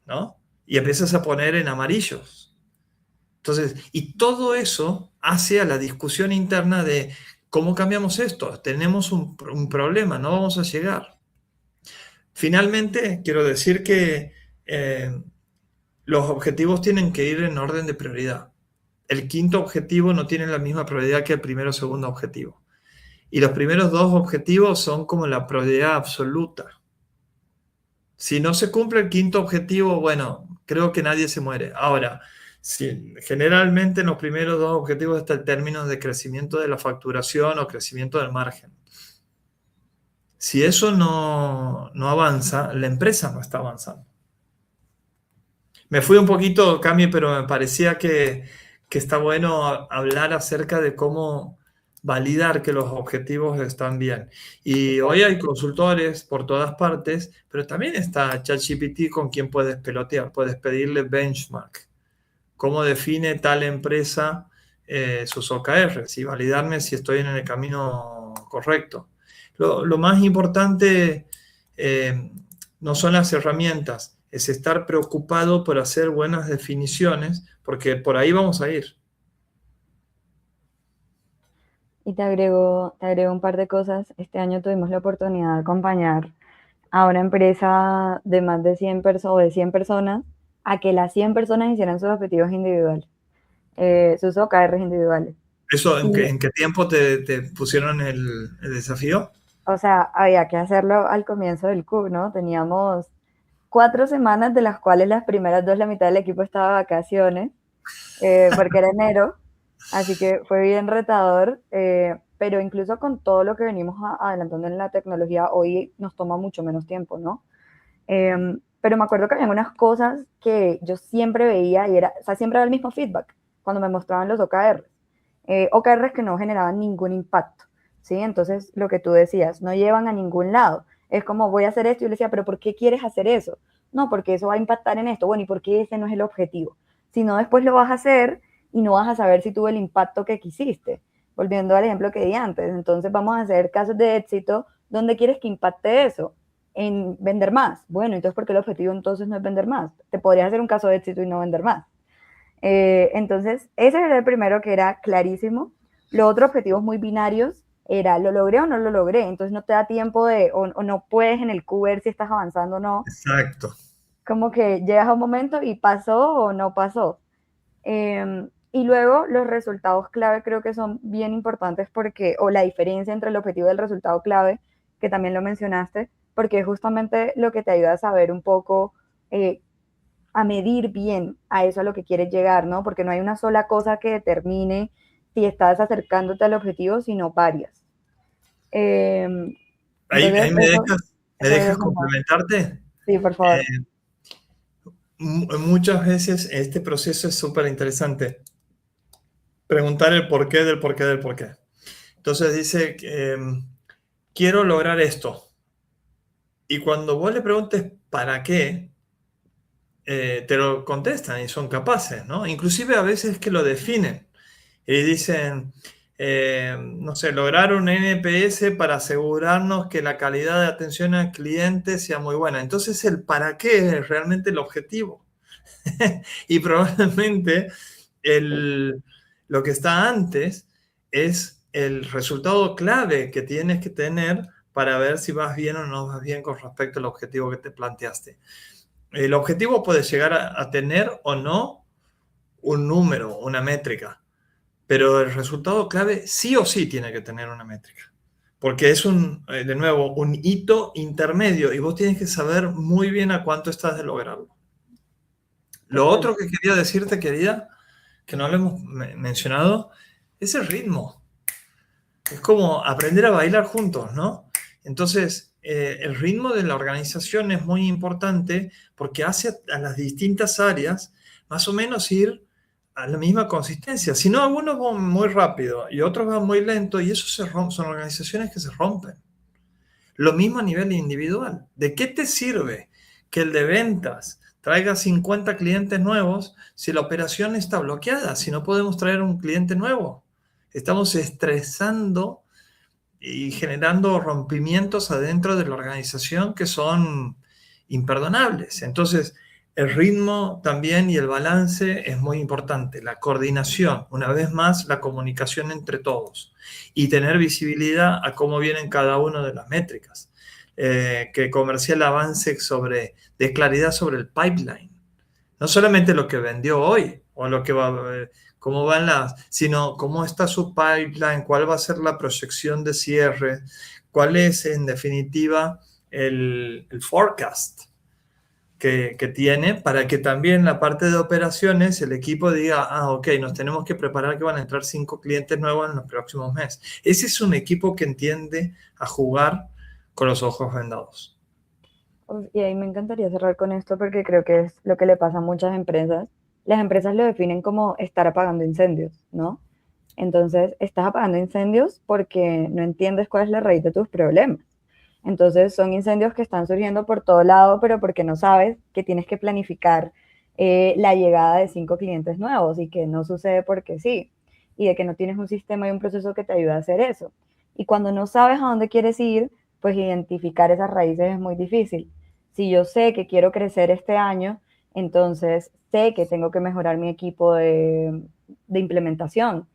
¿no? Y empiezas a poner en amarillos. Entonces, y todo eso hace a la discusión interna de cómo cambiamos esto. Tenemos un problema, no vamos a llegar. Finalmente, quiero decir que los objetivos tienen que ir en orden de prioridad. El quinto objetivo no tiene la misma prioridad que el primero o segundo objetivo. Y los primeros dos objetivos son como la prioridad absoluta. Si no se cumple el quinto objetivo, bueno, creo que nadie se muere. Ahora, generalmente en los primeros dos objetivos está el término de crecimiento de la facturación o crecimiento del margen. Si eso no avanza, la empresa no está avanzando. Me fui un poquito, Cami, pero me parecía que está bueno hablar acerca de cómo validar que los objetivos están bien. Y hoy hay consultores por todas partes, pero también está ChatGPT con quien puedes pelotear, puedes pedirle benchmark, cómo define tal empresa sus OKRs y validarme si estoy en el camino correcto. Lo más importante no son las herramientas, es estar preocupado por hacer buenas definiciones, porque por ahí vamos a ir. Y te agrego un par de cosas. Este año tuvimos la oportunidad de acompañar a una empresa de más de 100 personas o de 100 personas a que las 100 personas hicieran sus objetivos individuales, sus OKRs individuales. ¿Eso Y, en qué tiempo te pusieron el desafío? o sea, había que hacerlo al comienzo del CUB, ¿no? Teníamos 4 semanas, de las cuales las primeras dos, la mitad del equipo estaba de vacaciones, porque era enero, así que fue bien retador, pero incluso con todo lo que venimos adelantando en la tecnología, hoy nos toma mucho menos tiempo, ¿no? Pero me acuerdo que había unas cosas que yo siempre veía y era, o sea, siempre era el mismo feedback cuando me mostraban los OKRs. OKRs que no generaban ningún impacto, ¿sí? Entonces, lo que tú decías, no llevan a ningún lado. Es como, voy a hacer esto, y yo le decía, pero ¿por qué quieres hacer eso? No, porque eso va a impactar en esto. Bueno, ¿y por qué ese no es el objetivo? Si no, después lo vas a hacer y no vas a saber si tuvo el impacto que quisiste. Volviendo al ejemplo que di antes, entonces vamos a hacer casos de éxito donde quieres que impacte eso en vender más. Bueno, entonces, ¿por qué el objetivo entonces no es vender más? Te podrías hacer un caso de éxito y no vender más. Entonces, ese era el primero, que era clarísimo. Los otros objetivos muy binarios era, ¿lo logré o no lo logré? Entonces no te da tiempo de, o no puedes en el Q ver si estás avanzando o no. Exacto. Como que llegas a un momento y pasó o no pasó. Y luego los resultados clave creo que son bien importantes porque, o la diferencia entre el objetivo y el resultado clave, que también lo mencionaste, porque es justamente lo que te ayuda a saber un poco, a medir bien a eso a lo que quieres llegar, ¿no? Porque no hay una sola cosa que determine si estás acercándote al objetivo, sino varias. Ahí Entonces, me eso dejas es mejor. complementarte. Sí, por favor. Muchas veces este proceso es súper interesante. Preguntar el porqué del porqué del porqué. Entonces dice, quiero lograr esto. Y cuando vos le preguntes para qué, te lo contestan y son capaces, ¿no? Inclusive a veces que lo definen y dicen, no sé, lograr un NPS para asegurarnos que la calidad de atención al cliente sea muy buena. Entonces el para qué es realmente el objetivo. Y probablemente lo que está antes es el resultado clave que tienes que tener para ver si vas bien o no vas bien con respecto al objetivo que te planteaste. El objetivo puede llegar a tener o no un número, una métrica, pero el resultado clave sí o sí tiene que tener una métrica. porque es de nuevo, un hito intermedio y vos tienes que saber muy bien a cuánto estás de lograrlo. Lo Total. otro que quería decirte, querida, que no lo hemos mencionado, es el ritmo. Es como aprender a bailar juntos, ¿no? Entonces, el ritmo de la organización es muy importante porque hace a las distintas áreas más o menos ir a la misma consistencia. Si no, algunos van muy rápido y otros van muy lento y eso son organizaciones que se rompen. Lo mismo a nivel individual. ¿De qué te sirve que el de ventas traiga 50 clientes nuevos si la operación está bloqueada, si no podemos traer un cliente nuevo? Estamos estresando y generando rompimientos adentro de la organización que son imperdonables. Entonces, el ritmo también y el balance es muy importante. La coordinación, una vez más, la comunicación entre todos y tener visibilidad a cómo vienen cada una de las métricas. Que comercial avance de claridad sobre el pipeline. No solamente lo que vendió hoy o lo que va, cómo van sino cómo está su pipeline, cuál va a ser la proyección de cierre, cuál es en definitiva el forecast que tiene para que también la parte de operaciones el equipo diga, ok, nos tenemos que preparar que van a entrar 5 clientes nuevos en los próximos meses. Ese es un equipo que entiende a jugar con los ojos vendados. Y ahí me encantaría cerrar con esto porque creo que es lo que le pasa a muchas empresas. Las empresas lo definen como estar apagando incendios, ¿no? Entonces, estás apagando incendios porque no entiendes cuál es la raíz de tus problemas. Entonces, son incendios que están surgiendo por todo lado, pero porque no sabes que tienes que planificar la llegada de 5 clientes nuevos y que no sucede porque sí, y de que no tienes un sistema y un proceso que te ayude a hacer eso. Y cuando no sabes a dónde quieres ir, pues identificar esas raíces es muy difícil. Si yo sé que quiero crecer este año, entonces sé que tengo que mejorar mi equipo de implementación,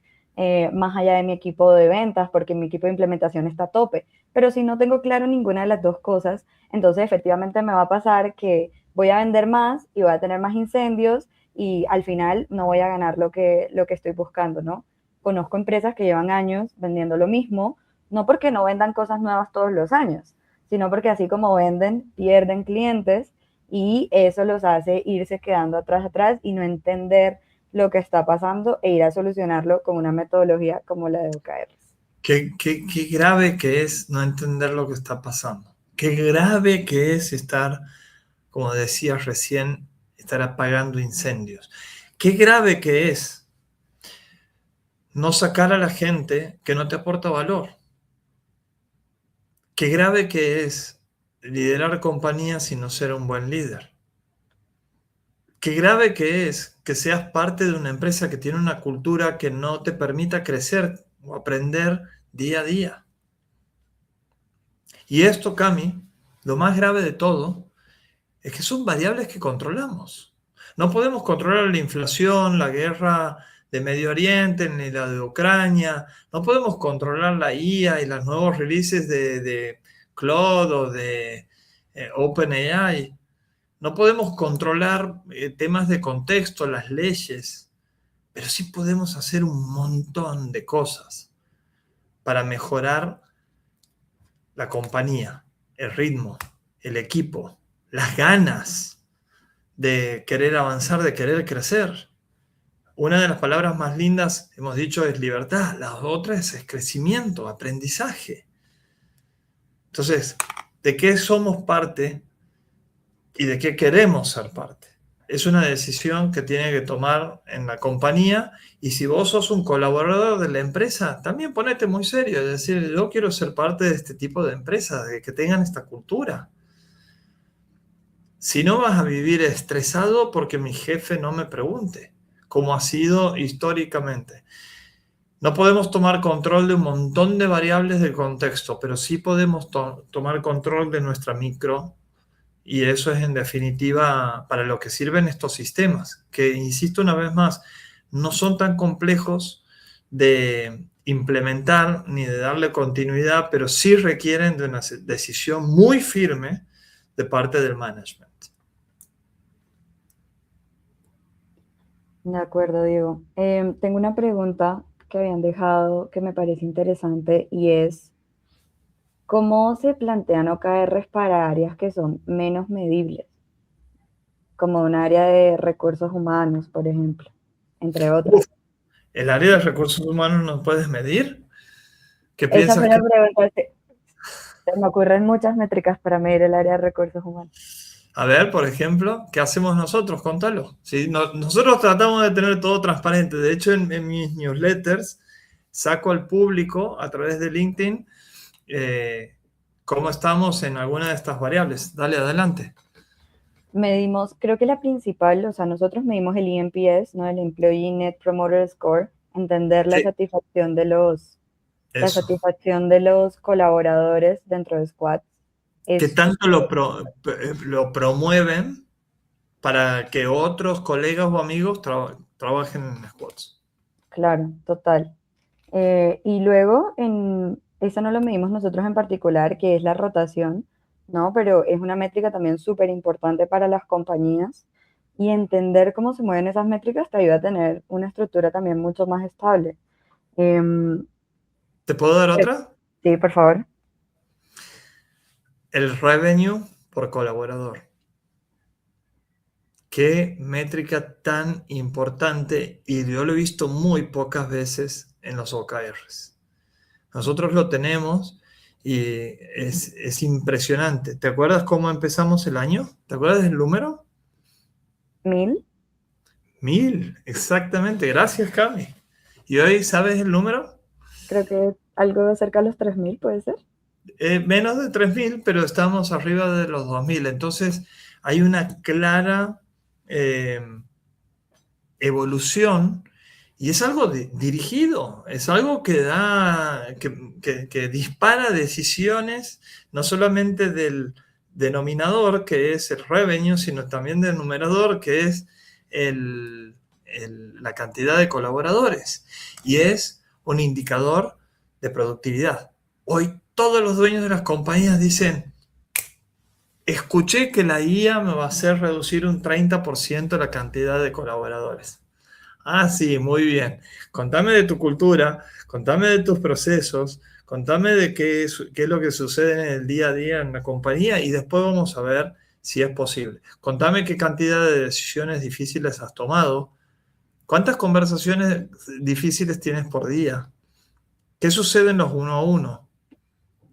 más allá de mi equipo de ventas, porque mi equipo de implementación está a tope. Pero si no tengo claro ninguna de las dos cosas, entonces efectivamente me va a pasar que voy a vender más y voy a tener más incendios y al final no voy a ganar lo que estoy buscando, ¿no? Conozco empresas que llevan años vendiendo lo mismo, no porque no vendan cosas nuevas todos los años, sino porque así como venden, pierden clientes y eso los hace irse quedando atrás y no entender lo que está pasando e ir a solucionarlo con una metodología como la de OKRs. Qué grave que es no entender lo que está pasando. Qué grave que es estar, como decías recién, estar apagando incendios. Qué grave que es no sacar a la gente que no te aporta valor. Qué grave que es liderar compañías y no ser un buen líder. Qué grave que es que seas parte de una empresa que tiene una cultura que no te permita crecer o aprender día a día. Y esto, Cami, lo más grave de todo, es que son variables que controlamos. No podemos controlar la inflación, la guerra de Medio Oriente, ni la de Ucrania. No podemos controlar la IA y los nuevos releases de Claude o de OpenAI. No podemos controlar temas de contexto, las leyes, pero sí podemos hacer un montón de cosas para mejorar la compañía, el ritmo, el equipo, las ganas de querer avanzar, de querer crecer. Una de las palabras más lindas, hemos dicho, es libertad. La otra es crecimiento, aprendizaje. Entonces, ¿de qué somos parte y de qué queremos ser parte? Es una decisión que tiene que tomar en la compañía y si vos sos un colaborador de la empresa, también ponete muy serio, es decir, yo quiero ser parte de este tipo de empresas, de que tengan esta cultura. Si no vas a vivir estresado porque mi jefe no me pregunte, como ha sido históricamente. No podemos tomar control de un montón de variables del contexto, pero sí podemos tomar control de nuestra micro y eso es en definitiva para lo que sirven estos sistemas, que insisto una vez más, no son tan complejos de implementar ni de darle continuidad, pero sí requieren de una decisión muy firme de parte del management. De acuerdo, Diego. Tengo una pregunta que habían dejado que me parece interesante y es, ¿Cómo se plantean OKRs para áreas que son menos medibles, como un área de recursos humanos, por ejemplo, entre otras? Uf, ¿el área de recursos humanos no puedes medir? ¿Qué Esa piensas fue la que...? pregunta. Se me ocurren muchas métricas para medir el área de recursos humanos. A ver, por ejemplo, ¿qué hacemos nosotros? Contalo. ¿Sí? Nosotros tratamos de tener todo transparente. De hecho, en mis newsletters saco al público a través de LinkedIn eh, cómo estamos en alguna de estas variables. Dale, adelante. Medimos, creo que la principal, o sea, nosotros medimos el ENPS, ¿no? El Employee Net Promoter Score, entender Sí, la eso. satisfacción de los colaboradores dentro de Squad ¿Qué es tanto lo promueven para que otros colegas o amigos trabajen en squads? claro, total. Y luego, eso no lo medimos nosotros en particular, que es la rotación, ¿no? Pero es una métrica también súper importante para las compañías y entender cómo se mueven esas métricas te ayuda a tener una estructura también mucho más estable. Em, ¿Te puedo dar eh, otra? sí, por favor. El revenue por colaborador. Qué métrica tan importante, y yo lo he visto muy pocas veces en los OKRs. Nosotros lo tenemos y es impresionante. ¿Te acuerdas cómo empezamos el año? ¿Te acuerdas del número? 1000, 1000, exactamente. Gracias, Cami. ¿Y hoy sabes el número? creo que algo cerca de los 3000 puede ser. Menos de 3000, pero estamos arriba de los 2000. Entonces, hay una clara eh, evolución y es algo dirigido, es algo que da, que dispara decisiones no solamente del denominador, que es el revenue, sino también del numerador, que es la cantidad de colaboradores. Y es un indicador de productividad. Hoy todos los dueños de las compañías dicen, escuché que la IA me va a hacer reducir un 30% la cantidad de colaboradores. Ah, sí, muy bien. Contame de tu cultura, contame de tus procesos, contame de qué es lo que sucede en el día a día en la compañía y después vamos a ver si es posible. Contame qué cantidad de decisiones difíciles has tomado, cuántas conversaciones difíciles tienes por día, qué sucede en los uno a uno,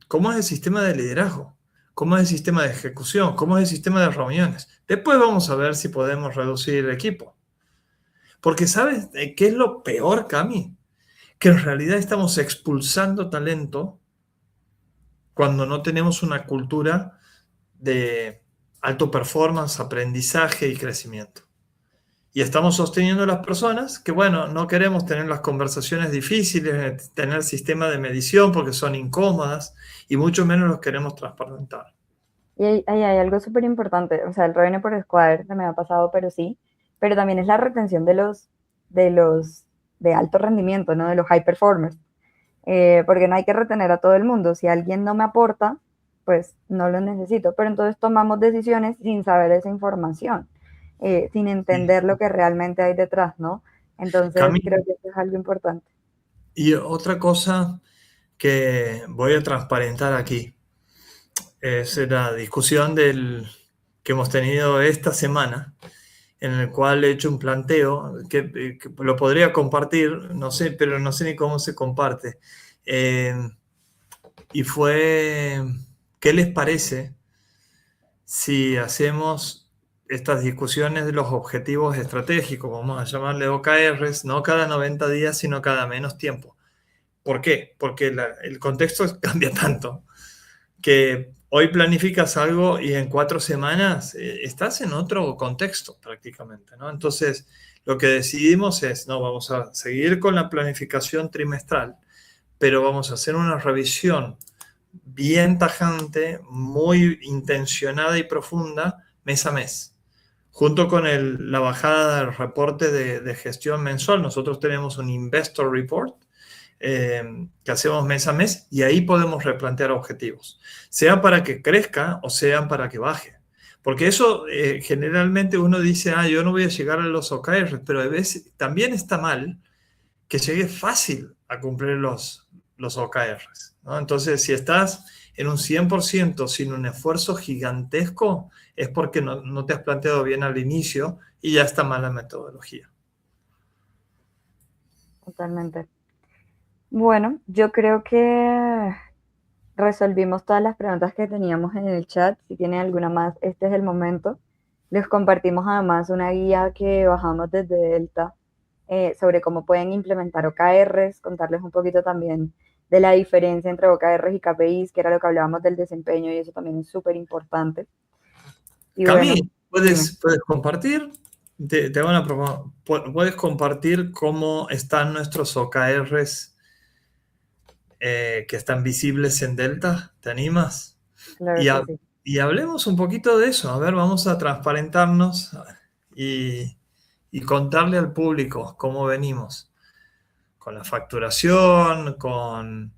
cómo es el sistema de liderazgo, cómo es el sistema de ejecución, cómo es el sistema de reuniones. Después vamos a ver si podemos reducir el equipo. Porque ¿sabes qué es lo peor, Cami? Que en realidad estamos expulsando talento cuando no tenemos una cultura de alto performance, aprendizaje y crecimiento. Y estamos sosteniendo a las personas que, bueno, no queremos tener las conversaciones difíciles, tener sistema de medición porque son incómodas y mucho menos los queremos transparentar. Y ahí hay algo súper importante, o sea, el revenue por squad se me ha pasado, pero sí, pero también es la retención de los de alto rendimiento, ¿no? De los high performers. Porque no hay que retener a todo el mundo. Si alguien no me aporta, pues no lo necesito. Pero entonces tomamos decisiones sin saber esa información, sin Sí. entender lo que realmente hay detrás, ¿no? Entonces Cami, creo que eso es algo importante. y otra cosa que voy a transparentar aquí es la discusión que hemos tenido esta semana, en el cual he hecho un planteo que lo podría compartir, no sé, pero no sé ni cómo se comparte. Eh, y fue, ¿qué les parece si hacemos estas discusiones de los objetivos estratégicos, vamos a llamarle OKRs, no cada 90 días, sino cada menos tiempo? ¿Por qué? Porque el contexto cambia tanto que hoy planificas algo y en 4 semanas estás en otro contexto prácticamente, ¿no? Entonces, lo que decidimos es, no, vamos a seguir con la planificación trimestral, pero vamos a hacer una revisión bien tajante, muy intencionada y profunda, mes a mes. Junto con la bajada del reporte de gestión mensual, nosotros tenemos un Investor Report que hacemos mes a mes y ahí podemos replantear objetivos, sea para que crezca o sean para que baje. Porque eso generalmente uno dice, ah, yo no voy a llegar a los OKR, pero a veces también está mal que llegue fácil a cumplir los OKRs, ¿no? Entonces, si estás en un 100% sin un esfuerzo gigantesco, es porque no te has planteado bien al inicio y ya está mal la metodología. Totalmente. Bueno, yo creo que resolvimos todas las preguntas que teníamos en el chat. Si tienen alguna más, este es el momento. Les compartimos además una guía que bajamos desde Delta sobre cómo pueden implementar OKRs, contarles un poquito también de la diferencia entre OKRs y KPIs, que era lo que hablábamos del desempeño, y eso también es súper importante. Y bueno, Cami, dime. ¿puedes compartir? Te hago una propuesta. ¿Puedes compartir cómo están nuestros OKRs que están visibles en Delta? ¿Te animas? Claro Y, que sí. y hablemos un poquito de eso. A ver, vamos a transparentarnos y contarle al público cómo venimos. Con la facturación, con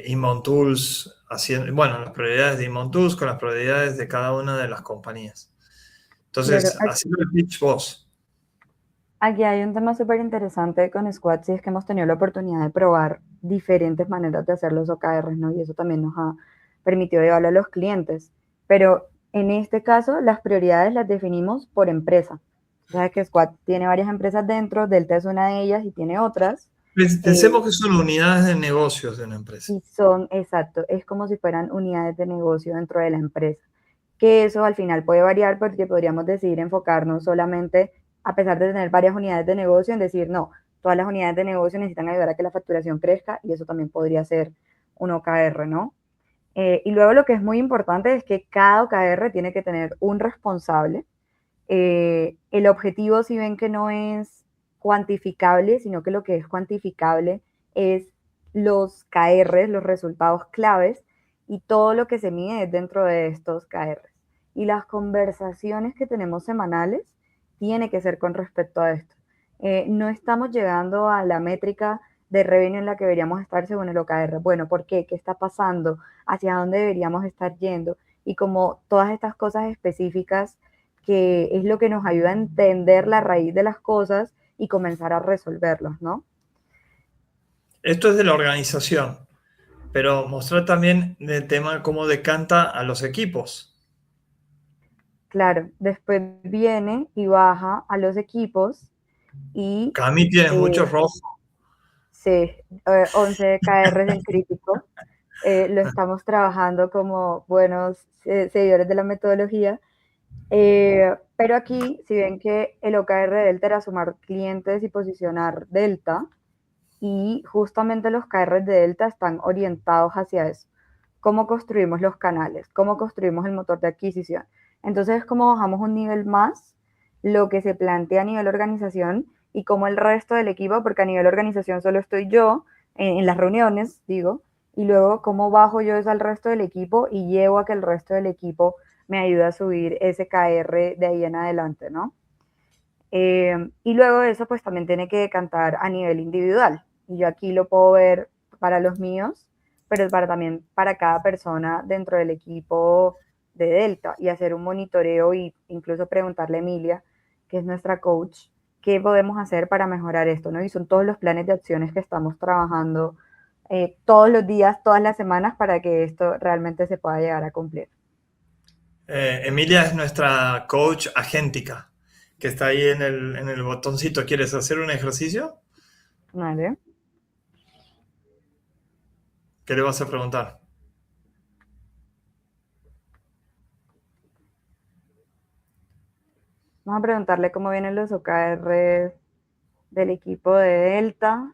Inbound Tools, haciendo, bueno, las prioridades de Inbound Tools con las prioridades de cada una de las compañías. Claro, Entonces, haciendo el pitch vos. aquí hay un tema súper interesante con Squad, y es que hemos tenido la oportunidad de probar diferentes maneras de hacer los OKRs, ¿no? Y eso también nos ha permitido llevarlo a los clientes. Pero en este caso, las prioridades las definimos por empresa. O sea, que Squad tiene varias empresas dentro, Delta es una de ellas y tiene otras. Pensemos que son unidades de negocios de una empresa. Y son, exacto, es como si fueran unidades de negocio dentro de la empresa. Que eso al final puede variar porque podríamos decidir enfocarnos solamente, a pesar de tener varias unidades de negocio, en decir, no, todas las unidades de negocio necesitan ayudar a que la facturación crezca y eso también podría ser un OKR, ¿no? Y luego lo que es muy importante es que cada OKR tiene que tener un responsable. El objetivo, si ven que no es cuantificable, sino que lo que es cuantificable es los KRs, los resultados claves, y todo lo que se mide dentro de estos KRs. Y las conversaciones que tenemos semanales tiene que ser con respecto a esto. No estamos llegando a la métrica de revenue en la que deberíamos estar según el OKR. Bueno, ¿por qué? ¿Qué está pasando? ¿Hacia dónde deberíamos estar yendo? Y como todas estas cosas específicas que es lo que nos ayuda a entender la raíz de las cosas y comenzar a resolverlos, ¿no? Esto es de la organización, pero mostrar también el tema cómo decanta a los equipos. Claro, después viene y baja a los equipos y Cami tienes mucho rojo. sí, 11 KRs en crítico. Lo estamos trabajando como buenos seguidores de la metodología. Pero aquí, si ven que el OKR de Delta era sumar clientes y posicionar Delta, y justamente los KRs de Delta están orientados hacia eso. Cómo construimos los canales, cómo construimos el motor de adquisición. Entonces es como bajamos un nivel más lo que se plantea a nivel organización y cómo el resto del equipo, porque a nivel organización solo estoy yo en las reuniones, digo, y luego cómo bajo yo eso al resto del equipo y llevo a que el resto del equipo me ayude a subir ese KR de ahí en adelante, ¿no? Y luego de eso, pues también tiene que decantar a nivel individual. Y yo aquí lo puedo ver para los míos, pero también para cada persona dentro del equipo de Delta y hacer un monitoreo e incluso preguntarle a Emilia, que es nuestra coach, qué podemos hacer para mejorar esto, ¿no? Y son todos los planes de acciones que estamos trabajando todos los días, todas las semanas, para que esto realmente se pueda llegar a cumplir. Emilia es nuestra coach agéntica, que está ahí en el botoncito. ¿Quieres hacer un ejercicio? ¿Vale? ¿Qué le vas a preguntar? Vamos a preguntarle cómo vienen los OKR del equipo de Delta.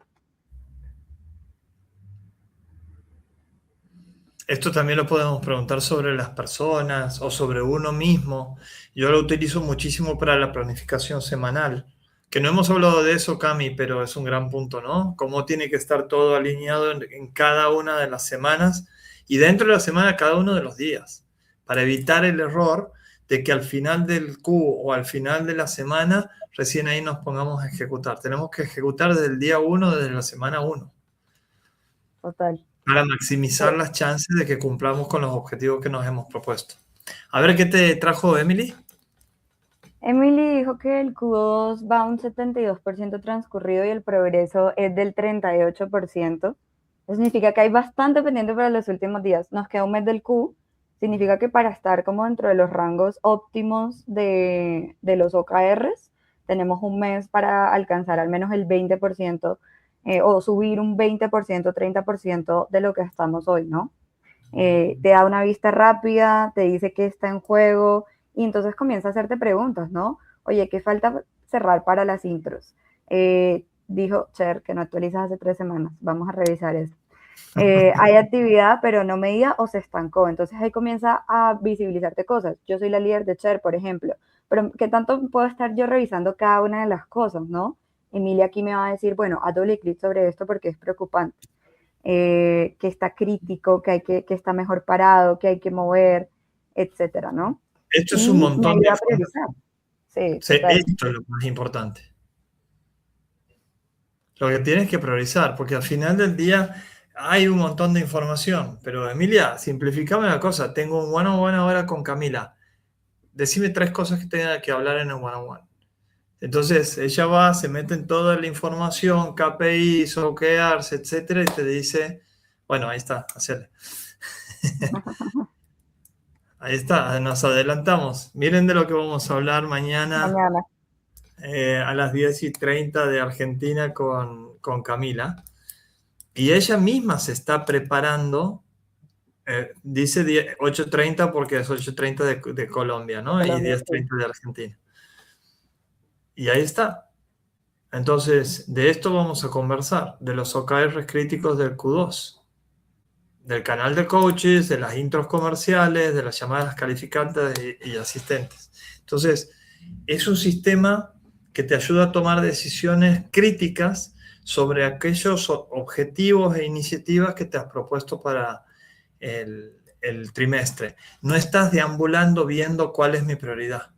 Esto también lo podemos preguntar sobre las personas o sobre uno mismo. Yo lo utilizo muchísimo para la planificación semanal, que no hemos hablado de eso, Cami, pero es un gran punto, ¿no? Cómo tiene que estar todo alineado en cada una de las semanas y dentro de la semana cada uno de los días, para evitar el error de que al final del Q o al final de la semana recién ahí nos pongamos a ejecutar. Tenemos que ejecutar desde el día 1, desde la semana 1 Total. para maximizar las chances de que cumplamos con los objetivos que nos hemos propuesto. A ver qué te trajo Emily. Emily dijo que el Q2 va a un 72% transcurrido y el progreso es del 38%. Eso significa que hay bastante pendiente para los últimos días. Nos queda un mes del Q. Significa que para estar como dentro de los rangos óptimos de los OKRs, tenemos un mes para alcanzar al menos el 20% o subir un 20%, 30% de lo que estamos hoy, ¿no? Te da una vista rápida, te dice qué está en juego y entonces comienza a hacerte preguntas, ¿no? Oye, ¿qué falta cerrar para las intros? Dijo Cher que no actualizas hace 3 semanas, vamos a revisar eso. Hay actividad, pero no medida o se estancó. Entonces ahí comienza a visibilizarte cosas. Yo soy la líder de Cher, por ejemplo, pero ¿qué tanto puedo estar yo revisando cada una de las cosas, no? Emilia aquí me va a decir, bueno, haz doble clic sobre esto porque es preocupante, que está crítico, que está mejor parado, que hay que mover, etcétera, ¿no? Esto es un Y me montón de ayuda a información. priorizar. Sí, Sí, total. esto es lo más importante. Lo que tienes que priorizar, porque al final del día hay un montón de información. Pero Emilia, simplificame la cosa. Tengo un one-on-one ahora con Camila. Decime 3 cosas que tenga que hablar en el one-on-one. Entonces ella va, se mete en toda la información, KPIs, OKRs, etcétera, y te dice, bueno, ahí está, hacerle. Ahí está, nos adelantamos. Miren de lo que vamos a hablar mañana Mañana. a las 10:30 de Argentina con Camila. Y ella misma se está preparando, dice 8:30 porque es 8:30 de Colombia, De ¿no? Y Colombia, diez sí. treinta de Argentina. Y ahí está. Entonces, de esto vamos a conversar, de los OKRs críticos del Q2, del canal de coaches, de las intros comerciales, de las llamadas calificantes y asistentes. Entonces, es un sistema que te ayuda a tomar decisiones críticas sobre aquellos objetivos e iniciativas que te has propuesto para el trimestre. No estás deambulando viendo cuál es mi prioridad.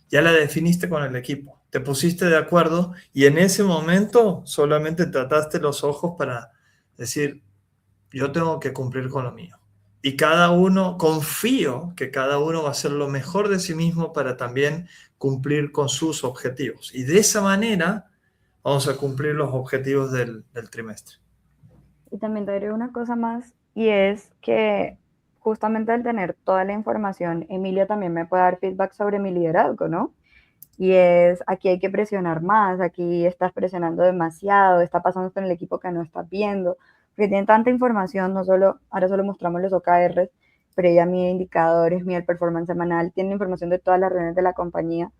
Ya la definiste con el equipo, te pusiste de acuerdo y en ese momento solamente trataste los ojos para decir, yo tengo que cumplir con lo mío. Y cada uno, confío que cada uno va a hacer lo mejor de sí mismo para también cumplir con sus objetivos. Y de esa manera vamos a cumplir los objetivos del trimestre. Y también te diré una cosa más, y es que justamente al tener toda la información, Emilia también me puede dar feedback sobre mi liderazgo, ¿no? Y es, aquí hay que presionar más, aquí estás presionando demasiado, está pasando esto en el equipo que no estás viendo, porque tienen tanta información, no solo, ahora solo mostramos los OKRs, pero ella mide indicadores, mide el performance semanal, tiene información de todas las reuniones de la compañía,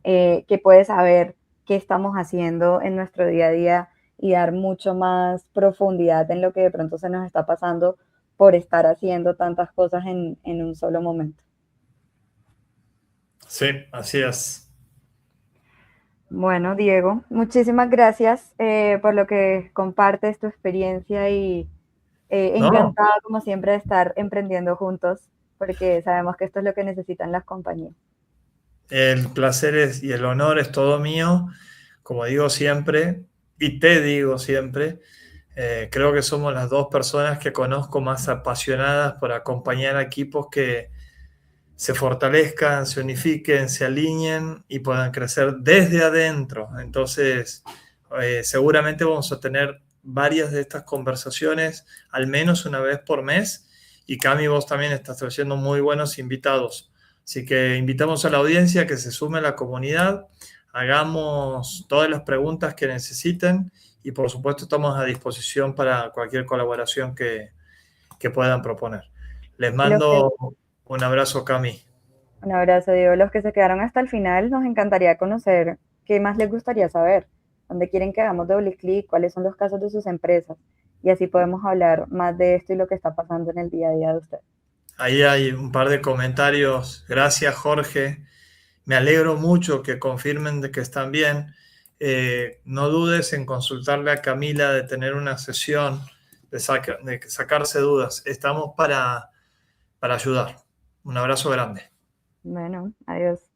que puede saber qué estamos haciendo en nuestro día a día y dar mucho más profundidad en lo que de pronto se nos está pasando por estar haciendo tantas cosas en un solo momento. Sí, así es. Bueno, Diego, muchísimas gracias por lo que compartes tu experiencia y No, encantada como siempre de estar emprendiendo juntos porque sabemos que esto es lo que necesitan las compañías. el placer es, y el honor es todo mío, como digo siempre, y te digo siempre, creo que somos las dos personas que conozco más apasionadas por acompañar a equipos que se fortalezcan, se unifiquen, se alineen y puedan crecer desde adentro. Entonces, seguramente vamos a tener varias de estas conversaciones, al menos una vez por mes. Y Cami, vos también estás trayendo muy buenos invitados. Así que invitamos a la audiencia que se sume a la comunidad, hagamos todas las preguntas que necesiten y por supuesto estamos a disposición para cualquier colaboración que puedan proponer. Les Y los que, mando un abrazo, Cami. un abrazo, Diego. Los que se quedaron hasta el final, nos encantaría conocer qué más les gustaría saber, dónde quieren que hagamos doble clic, cuáles son los casos de sus empresas y así podemos hablar más de esto y lo que está pasando en el día a día de ustedes. Ahí hay un par de comentarios. Gracias, Jorge. Me alegro mucho que confirmen de que están bien. No dudes en consultarle a Camila de tener una sesión, de sacarse dudas. Estamos para ayudar. Un abrazo grande. Bueno, adiós.